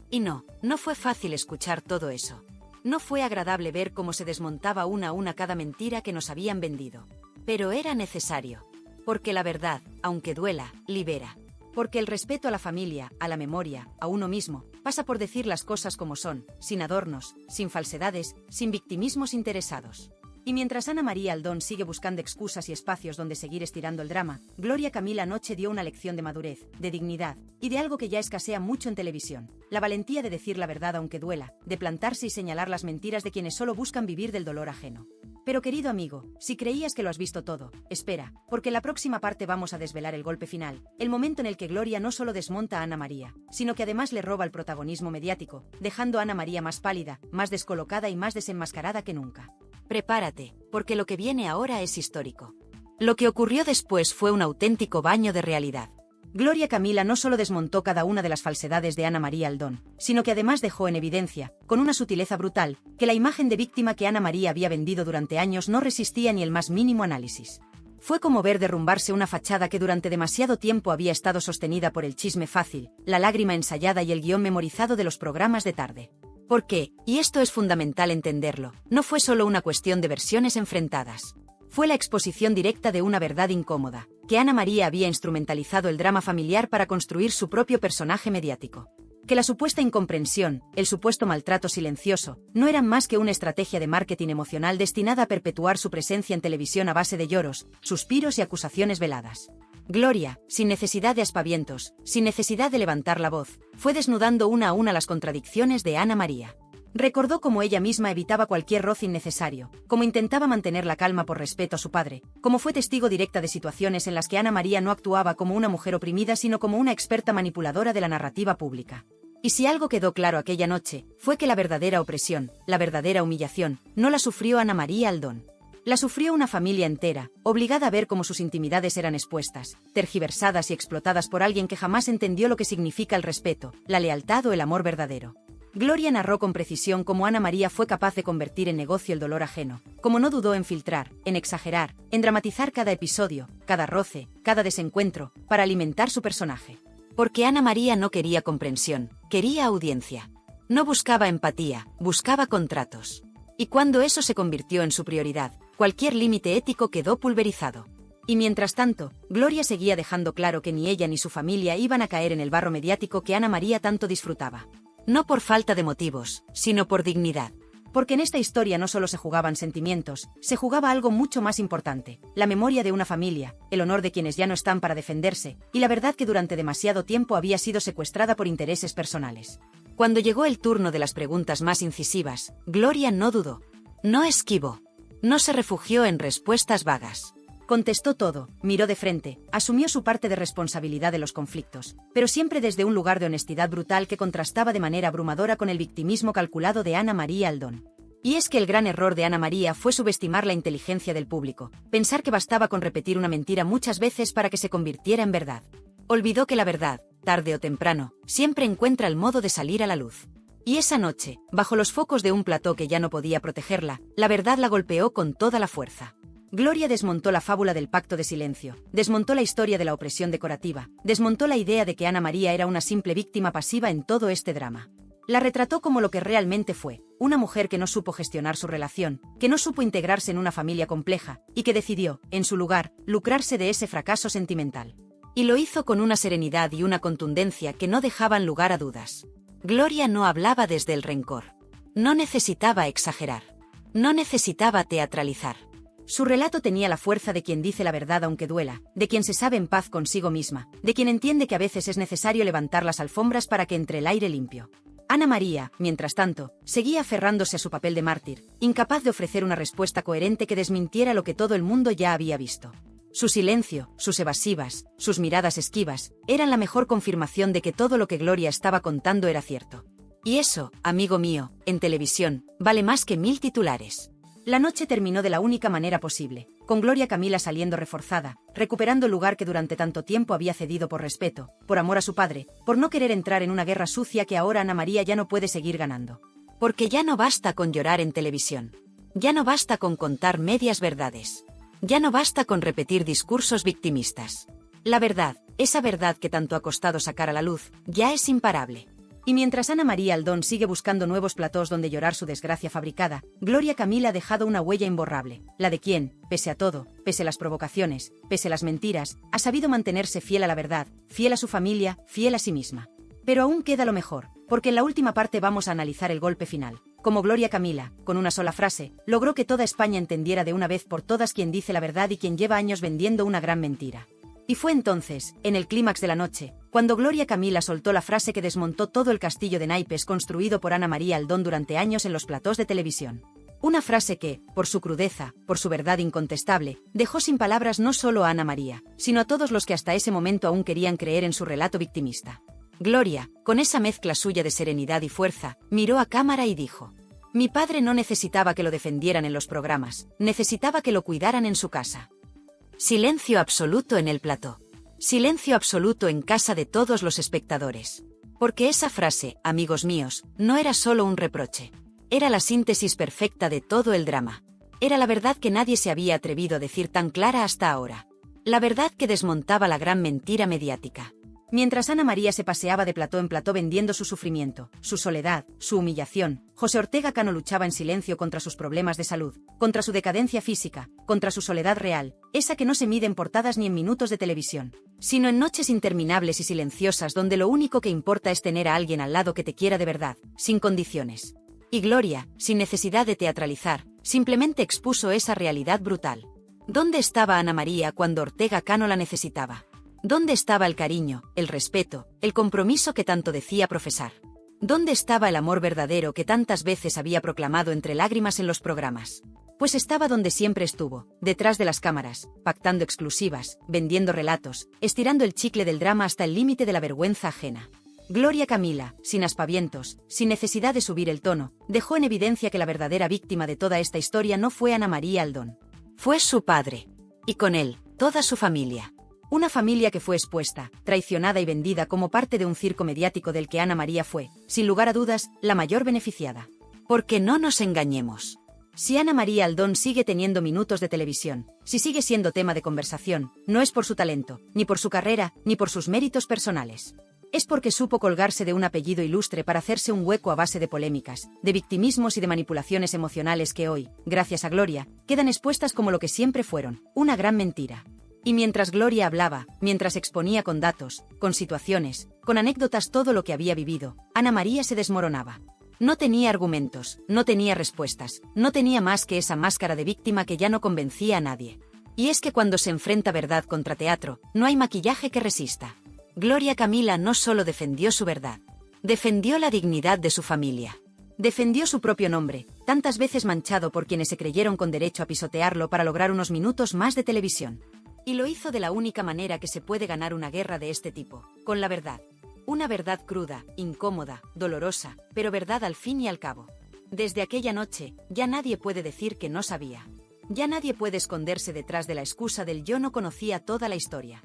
Y no fue fácil escuchar todo eso. No fue agradable ver cómo se desmontaba una a una cada mentira que nos habían vendido. Pero era necesario. Porque la verdad, aunque duela, libera. Porque el respeto a la familia, a la memoria, a uno mismo, pasa por decir las cosas como son, sin adornos, sin falsedades, sin victimismos interesados. Y mientras Ana María Aldón sigue buscando excusas y espacios donde seguir estirando el drama, Gloria Camila anoche dio una lección de madurez, de dignidad, y de algo que ya escasea mucho en televisión, la valentía de decir la verdad aunque duela, de plantarse y señalar las mentiras de quienes solo buscan vivir del dolor ajeno. Pero querido amigo, si creías que lo has visto todo, espera, porque en la próxima parte vamos a desvelar el golpe final, el momento en el que Gloria no solo desmonta a Ana María, sino que además le roba el protagonismo mediático, dejando a Ana María más pálida, más descolocada y más desenmascarada que nunca. Prepárate, porque lo que viene ahora es histórico. Lo que ocurrió después fue un auténtico baño de realidad. Gloria Camila no solo desmontó cada una de las falsedades de Ana María Aldón, sino que además dejó en evidencia, con una sutileza brutal, que la imagen de víctima que Ana María había vendido durante años no resistía ni el más mínimo análisis. Fue como ver derrumbarse una fachada que durante demasiado tiempo había estado sostenida por el chisme fácil, la lágrima ensayada y el guión memorizado de los programas de tarde. Porque, y esto es fundamental entenderlo, no fue solo una cuestión de versiones enfrentadas. Fue la exposición directa de una verdad incómoda, que Ana María había instrumentalizado el drama familiar para construir su propio personaje mediático. Que la supuesta incomprensión, el supuesto maltrato silencioso, no eran más que una estrategia de marketing emocional destinada a perpetuar su presencia en televisión a base de lloros, suspiros y acusaciones veladas. Gloria, sin necesidad de aspavientos, sin necesidad de levantar la voz, fue desnudando una a una las contradicciones de Ana María. Recordó cómo ella misma evitaba cualquier roce innecesario, cómo intentaba mantener la calma por respeto a su padre, cómo fue testigo directa de situaciones en las que Ana María no actuaba como una mujer oprimida sino como una experta manipuladora de la narrativa pública. Y si algo quedó claro aquella noche, fue que la verdadera opresión, la verdadera humillación, no la sufrió Ana María Aldón. La sufrió una familia entera, obligada a ver cómo sus intimidades eran expuestas, tergiversadas y explotadas por alguien que jamás entendió lo que significa el respeto, la lealtad o el amor verdadero. Gloria narró con precisión cómo Ana María fue capaz de convertir en negocio el dolor ajeno, cómo no dudó en filtrar, en exagerar, en dramatizar cada episodio, cada roce, cada desencuentro, para alimentar su personaje. Porque Ana María no quería comprensión, quería audiencia. No buscaba empatía, buscaba contratos. Y cuando eso se convirtió en su prioridad, cualquier límite ético quedó pulverizado. Y mientras tanto, Gloria seguía dejando claro que ni ella ni su familia iban a caer en el barro mediático que Ana María tanto disfrutaba. No por falta de motivos, sino por dignidad. Porque en esta historia no solo se jugaban sentimientos, se jugaba algo mucho más importante, la memoria de una familia, el honor de quienes ya no están para defenderse, y la verdad que durante demasiado tiempo había sido secuestrada por intereses personales. Cuando llegó el turno de las preguntas más incisivas, Gloria no dudó. No esquivó. No se refugió en respuestas vagas. Contestó todo, miró de frente, asumió su parte de responsabilidad de los conflictos, pero siempre desde un lugar de honestidad brutal que contrastaba de manera abrumadora con el victimismo calculado de Ana María Aldón. Y es que el gran error de Ana María fue subestimar la inteligencia del público, pensar que bastaba con repetir una mentira muchas veces para que se convirtiera en verdad. Olvidó que la verdad, tarde o temprano, siempre encuentra el modo de salir a la luz. Y esa noche, bajo los focos de un plató que ya no podía protegerla, la verdad la golpeó con toda la fuerza. Gloria desmontó la fábula del pacto de silencio, desmontó la historia de la opresión decorativa, desmontó la idea de que Ana María era una simple víctima pasiva en todo este drama. La retrató como lo que realmente fue, una mujer que no supo gestionar su relación, que no supo integrarse en una familia compleja, y que decidió, en su lugar, lucrarse de ese fracaso sentimental. Y lo hizo con una serenidad y una contundencia que no dejaban lugar a dudas. Gloria no hablaba desde el rencor. No necesitaba exagerar. No necesitaba teatralizar. Su relato tenía la fuerza de quien dice la verdad aunque duela, de quien se sabe en paz consigo misma, de quien entiende que a veces es necesario levantar las alfombras para que entre el aire limpio. Ana María, mientras tanto, seguía aferrándose a su papel de mártir, incapaz de ofrecer una respuesta coherente que desmintiera lo que todo el mundo ya había visto. Su silencio, sus evasivas, sus miradas esquivas, eran la mejor confirmación de que todo lo que Gloria estaba contando era cierto. Y eso, amigo mío, en televisión, vale más que 1000 titulares. La noche terminó de la única manera posible, con Gloria Camila saliendo reforzada, recuperando el lugar que durante tanto tiempo había cedido por respeto, por amor a su padre, por no querer entrar en una guerra sucia que ahora Ana María ya no puede seguir ganando. Porque ya no basta con llorar en televisión. Ya no basta con contar medias verdades. Ya no basta con repetir discursos victimistas. La verdad, esa verdad que tanto ha costado sacar a la luz, ya es imparable. Y mientras Ana María Aldón sigue buscando nuevos platós donde llorar su desgracia fabricada, Gloria Camila ha dejado una huella imborrable, la de quien, pese a todo, pese a las provocaciones, pese a las mentiras, ha sabido mantenerse fiel a la verdad, fiel a su familia, fiel a sí misma. Pero aún queda lo mejor, porque en la última parte vamos a analizar el golpe final. Como Gloria Camila, con una sola frase, logró que toda España entendiera de una vez por todas quién dice la verdad y quien lleva años vendiendo una gran mentira. Y fue entonces, en el clímax de la noche, cuando Gloria Camila soltó la frase que desmontó todo el castillo de naipes construido por Ana María Aldón durante años en los platós de televisión. Una frase que, por su crudeza, por su verdad incontestable, dejó sin palabras no solo a Ana María, sino a todos los que hasta ese momento aún querían creer en su relato victimista. Gloria, con esa mezcla suya de serenidad y fuerza, miró a cámara y dijo: «Mi padre no necesitaba que lo defendieran en los programas, necesitaba que lo cuidaran en su casa». Silencio absoluto en el plató. Silencio absoluto en casa de todos los espectadores. Porque esa frase, amigos míos, no era solo un reproche. Era la síntesis perfecta de todo el drama. Era la verdad que nadie se había atrevido a decir tan clara hasta ahora. La verdad que desmontaba la gran mentira mediática. Mientras Ana María se paseaba de plató en plató vendiendo su sufrimiento, su soledad, su humillación, José Ortega Cano luchaba en silencio contra sus problemas de salud, contra su decadencia física, contra su soledad real, esa que no se mide en portadas ni en minutos de televisión, sino en noches interminables y silenciosas donde lo único que importa es tener a alguien al lado que te quiera de verdad, sin condiciones. Y Gloria, sin necesidad de teatralizar, simplemente expuso esa realidad brutal. ¿Dónde estaba Ana María cuando Ortega Cano la necesitaba? ¿Dónde estaba el cariño, el respeto, el compromiso que tanto decía profesar? ¿Dónde estaba el amor verdadero que tantas veces había proclamado entre lágrimas en los programas? Pues estaba donde siempre estuvo, detrás de las cámaras, pactando exclusivas, vendiendo relatos, estirando el chicle del drama hasta el límite de la vergüenza ajena. Gloria Camila, sin aspavientos, sin necesidad de subir el tono, dejó en evidencia que la verdadera víctima de toda esta historia no fue Ana María Aldón. Fue su padre. Y con él, toda su familia. Una familia que fue expuesta, traicionada y vendida como parte de un circo mediático del que Ana María fue, sin lugar a dudas, la mayor beneficiada. Porque no nos engañemos. Si Ana María Aldón sigue teniendo minutos de televisión, si sigue siendo tema de conversación, no es por su talento, ni por su carrera, ni por sus méritos personales. Es porque supo colgarse de un apellido ilustre para hacerse un hueco a base de polémicas, de victimismos y de manipulaciones emocionales que hoy, gracias a Gloria, quedan expuestas como lo que siempre fueron, una gran mentira. Y mientras Gloria hablaba, mientras exponía con datos, con situaciones, con anécdotas todo lo que había vivido, Ana María se desmoronaba. No tenía argumentos, no tenía respuestas, no tenía más que esa máscara de víctima que ya no convencía a nadie. Y es que cuando se enfrenta verdad contra teatro, no hay maquillaje que resista. Gloria Camila no solo defendió su verdad, defendió la dignidad de su familia. Defendió su propio nombre, tantas veces manchado por quienes se creyeron con derecho a pisotearlo para lograr unos minutos más de televisión. Y lo hizo de la única manera que se puede ganar una guerra de este tipo, con la verdad. Una verdad cruda, incómoda, dolorosa, pero verdad al fin y al cabo. Desde aquella noche, ya nadie puede decir que no sabía. Ya nadie puede esconderse detrás de la excusa del yo no conocía toda la historia.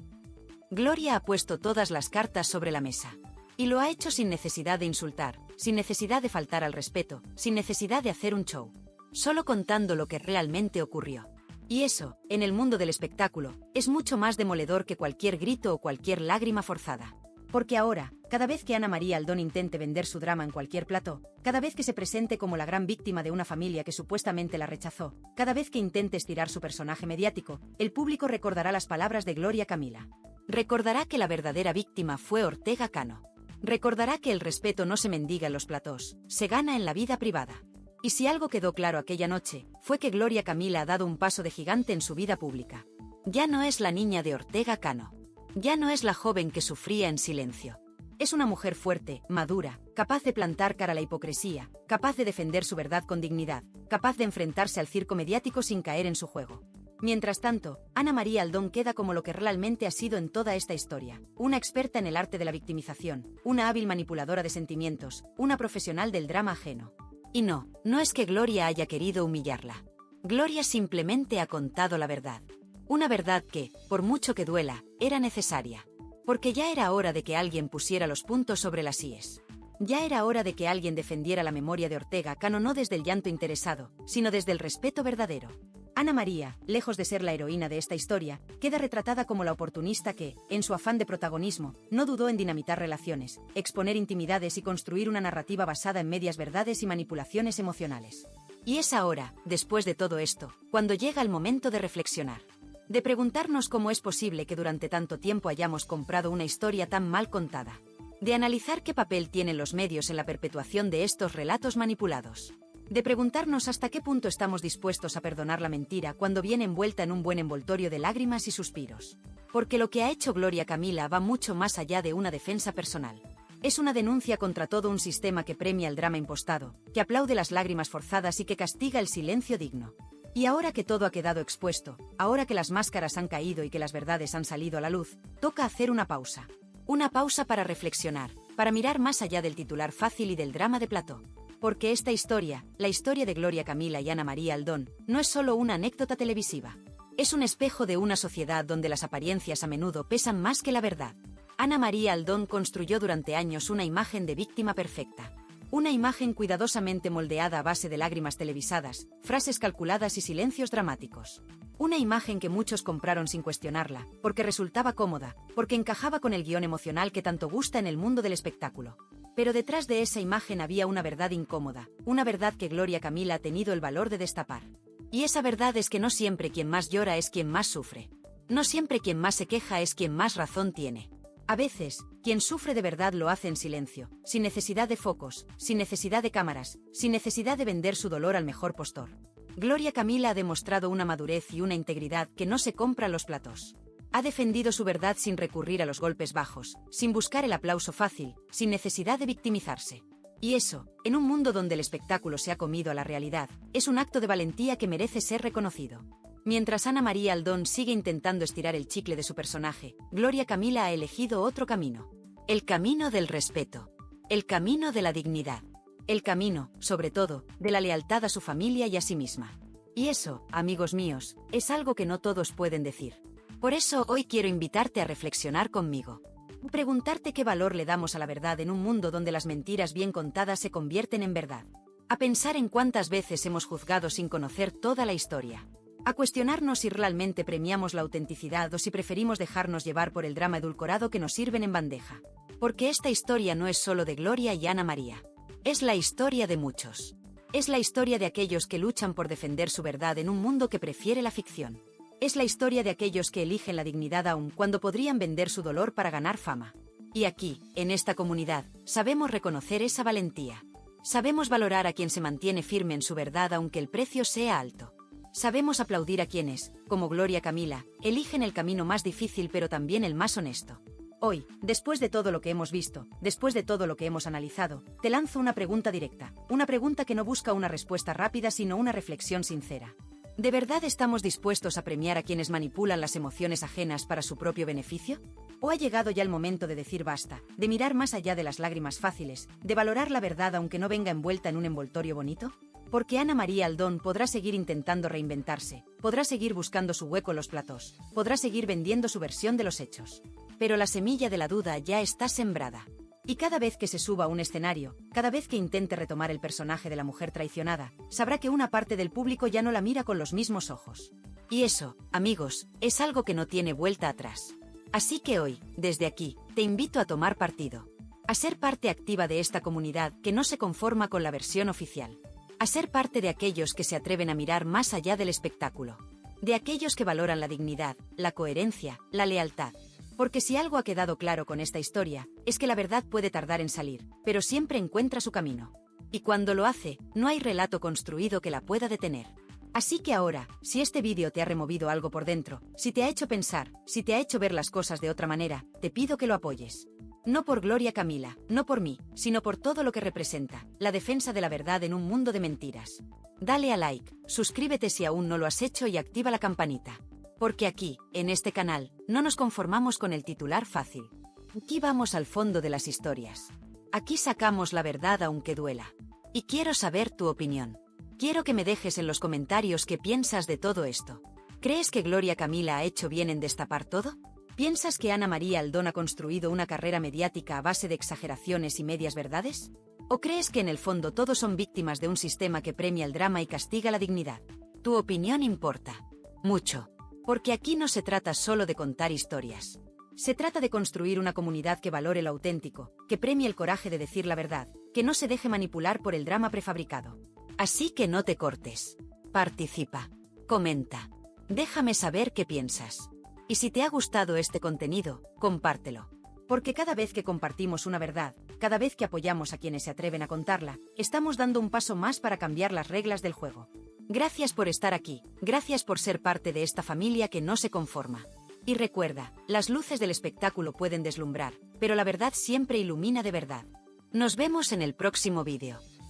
Gloria ha puesto todas las cartas sobre la mesa. Y lo ha hecho sin necesidad de insultar, sin necesidad de faltar al respeto, sin necesidad de hacer un show. Solo contando lo que realmente ocurrió. Y eso, en el mundo del espectáculo, es mucho más demoledor que cualquier grito o cualquier lágrima forzada. Porque ahora, cada vez que Ana María Aldón intente vender su drama en cualquier plató, cada vez que se presente como la gran víctima de una familia que supuestamente la rechazó, cada vez que intente estirar su personaje mediático, el público recordará las palabras de Gloria Camila. Recordará que la verdadera víctima fue Ortega Cano. Recordará que el respeto no se mendiga en los platós, se gana en la vida privada. Y si algo quedó claro aquella noche, fue que Gloria Camila ha dado un paso de gigante en su vida pública. Ya no es la niña de Ortega Cano. Ya no es la joven que sufría en silencio. Es una mujer fuerte, madura, capaz de plantar cara a la hipocresía, capaz de defender su verdad con dignidad, capaz de enfrentarse al circo mediático sin caer en su juego. Mientras tanto, Ana María Aldón queda como lo que realmente ha sido en toda esta historia, una experta en el arte de la victimización, una hábil manipuladora de sentimientos, una profesional del drama ajeno. Y no, no es que Gloria haya querido humillarla. Gloria simplemente ha contado la verdad. Una verdad que, por mucho que duela, era necesaria. Porque ya era hora de que alguien pusiera los puntos sobre las íes. Ya era hora de que alguien defendiera la memoria de Ortega Cano no desde el llanto interesado, sino desde el respeto verdadero. Ana María, lejos de ser la heroína de esta historia, queda retratada como la oportunista que, en su afán de protagonismo, no dudó en dinamitar relaciones, exponer intimidades y construir una narrativa basada en medias verdades y manipulaciones emocionales. Y es ahora, después de todo esto, cuando llega el momento de reflexionar. De preguntarnos cómo es posible que durante tanto tiempo hayamos comprado una historia tan mal contada. De analizar qué papel tienen los medios en la perpetuación de estos relatos manipulados. De preguntarnos hasta qué punto estamos dispuestos a perdonar la mentira cuando viene envuelta en un buen envoltorio de lágrimas y suspiros. Porque lo que ha hecho Gloria Camila va mucho más allá de una defensa personal. Es una denuncia contra todo un sistema que premia el drama impostado, que aplaude las lágrimas forzadas y que castiga el silencio digno. Y ahora que todo ha quedado expuesto, ahora que las máscaras han caído y que las verdades han salido a la luz, toca hacer una pausa. Una pausa para reflexionar, para mirar más allá del titular fácil y del drama de plató. Porque esta historia, la historia de Gloria Camila y Ana María Aldón, no es solo una anécdota televisiva. Es un espejo de una sociedad donde las apariencias a menudo pesan más que la verdad. Ana María Aldón construyó durante años una imagen de víctima perfecta. Una imagen cuidadosamente moldeada a base de lágrimas televisadas, frases calculadas y silencios dramáticos. Una imagen que muchos compraron sin cuestionarla, porque resultaba cómoda, porque encajaba con el guión emocional que tanto gusta en el mundo del espectáculo. Pero detrás de esa imagen había una verdad incómoda, una verdad que Gloria Camila ha tenido el valor de destapar. Y esa verdad es que no siempre quien más llora es quien más sufre. No siempre quien más se queja es quien más razón tiene. A veces, quien sufre de verdad lo hace en silencio, sin necesidad de focos, sin necesidad de cámaras, sin necesidad de vender su dolor al mejor postor. Gloria Camila ha demostrado una madurez y una integridad que no se compra en los platós. Ha defendido su verdad sin recurrir a los golpes bajos, sin buscar el aplauso fácil, sin necesidad de victimizarse. Y eso, en un mundo donde el espectáculo se ha comido a la realidad, es un acto de valentía que merece ser reconocido. Mientras Ana María Aldón sigue intentando estirar el chicle de su personaje, Gloria Camila ha elegido otro camino. El camino del respeto. El camino de la dignidad. El camino, sobre todo, de la lealtad a su familia y a sí misma. Y eso, amigos míos, es algo que no todos pueden decir. Por eso hoy quiero invitarte a reflexionar conmigo. Preguntarte qué valor le damos a la verdad en un mundo donde las mentiras bien contadas se convierten en verdad. A pensar en cuántas veces hemos juzgado sin conocer toda la historia. A cuestionarnos si realmente premiamos la autenticidad o si preferimos dejarnos llevar por el drama edulcorado que nos sirven en bandeja. Porque esta historia no es solo de Gloria y Ana María. Es la historia de muchos. Es la historia de aquellos que luchan por defender su verdad en un mundo que prefiere la ficción. Es la historia de aquellos que eligen la dignidad aun cuando podrían vender su dolor para ganar fama. Y aquí, en esta comunidad, sabemos reconocer esa valentía. Sabemos valorar a quien se mantiene firme en su verdad aunque el precio sea alto. Sabemos aplaudir a quienes, como Gloria Camila, eligen el camino más difícil pero también el más honesto. Hoy, después de todo lo que hemos visto, después de todo lo que hemos analizado, te lanzo una pregunta directa, una pregunta que no busca una respuesta rápida sino una reflexión sincera. ¿De verdad estamos dispuestos a premiar a quienes manipulan las emociones ajenas para su propio beneficio? ¿O ha llegado ya el momento de decir basta, de mirar más allá de las lágrimas fáciles, de valorar la verdad aunque no venga envuelta en un envoltorio bonito? Porque Ana María Aldón podrá seguir intentando reinventarse, podrá seguir buscando su hueco en los platós, podrá seguir vendiendo su versión de los hechos. Pero la semilla de la duda ya está sembrada. Y cada vez que se suba a un escenario, cada vez que intente retomar el personaje de la mujer traicionada, sabrá que una parte del público ya no la mira con los mismos ojos. Y eso, amigos, es algo que no tiene vuelta atrás. Así que hoy, desde aquí, te invito a tomar partido. A ser parte activa de esta comunidad que no se conforma con la versión oficial. A ser parte de aquellos que se atreven a mirar más allá del espectáculo. De aquellos que valoran la dignidad, la coherencia, la lealtad. Porque si algo ha quedado claro con esta historia, es que la verdad puede tardar en salir, pero siempre encuentra su camino. Y cuando lo hace, no hay relato construido que la pueda detener. Así que ahora, si este vídeo te ha removido algo por dentro, si te ha hecho pensar, si te ha hecho ver las cosas de otra manera, te pido que lo apoyes. No por Gloria Camila, no por mí, sino por todo lo que representa, la defensa de la verdad en un mundo de mentiras. Dale a like, suscríbete si aún no lo has hecho y activa la campanita. Porque aquí, en este canal, no nos conformamos con el titular fácil. Aquí vamos al fondo de las historias. Aquí sacamos la verdad aunque duela. Y quiero saber tu opinión. Quiero que me dejes en los comentarios qué piensas de todo esto. ¿Crees que Gloria Camila ha hecho bien en destapar todo? ¿Piensas que Ana María Aldón ha construido una carrera mediática a base de exageraciones y medias verdades? ¿O crees que en el fondo todos son víctimas de un sistema que premia el drama y castiga la dignidad? Tu opinión importa. Mucho. Porque aquí no se trata solo de contar historias. Se trata de construir una comunidad que valore lo auténtico, que premie el coraje de decir la verdad, que no se deje manipular por el drama prefabricado. Así que no te cortes. Participa. Comenta. Déjame saber qué piensas. Y si te ha gustado este contenido, compártelo. Porque cada vez que compartimos una verdad, cada vez que apoyamos a quienes se atreven a contarla, estamos dando un paso más para cambiar las reglas del juego. Gracias por estar aquí, gracias por ser parte de esta familia que no se conforma. Y recuerda, las luces del espectáculo pueden deslumbrar, pero la verdad siempre ilumina de verdad. Nos vemos en el próximo vídeo.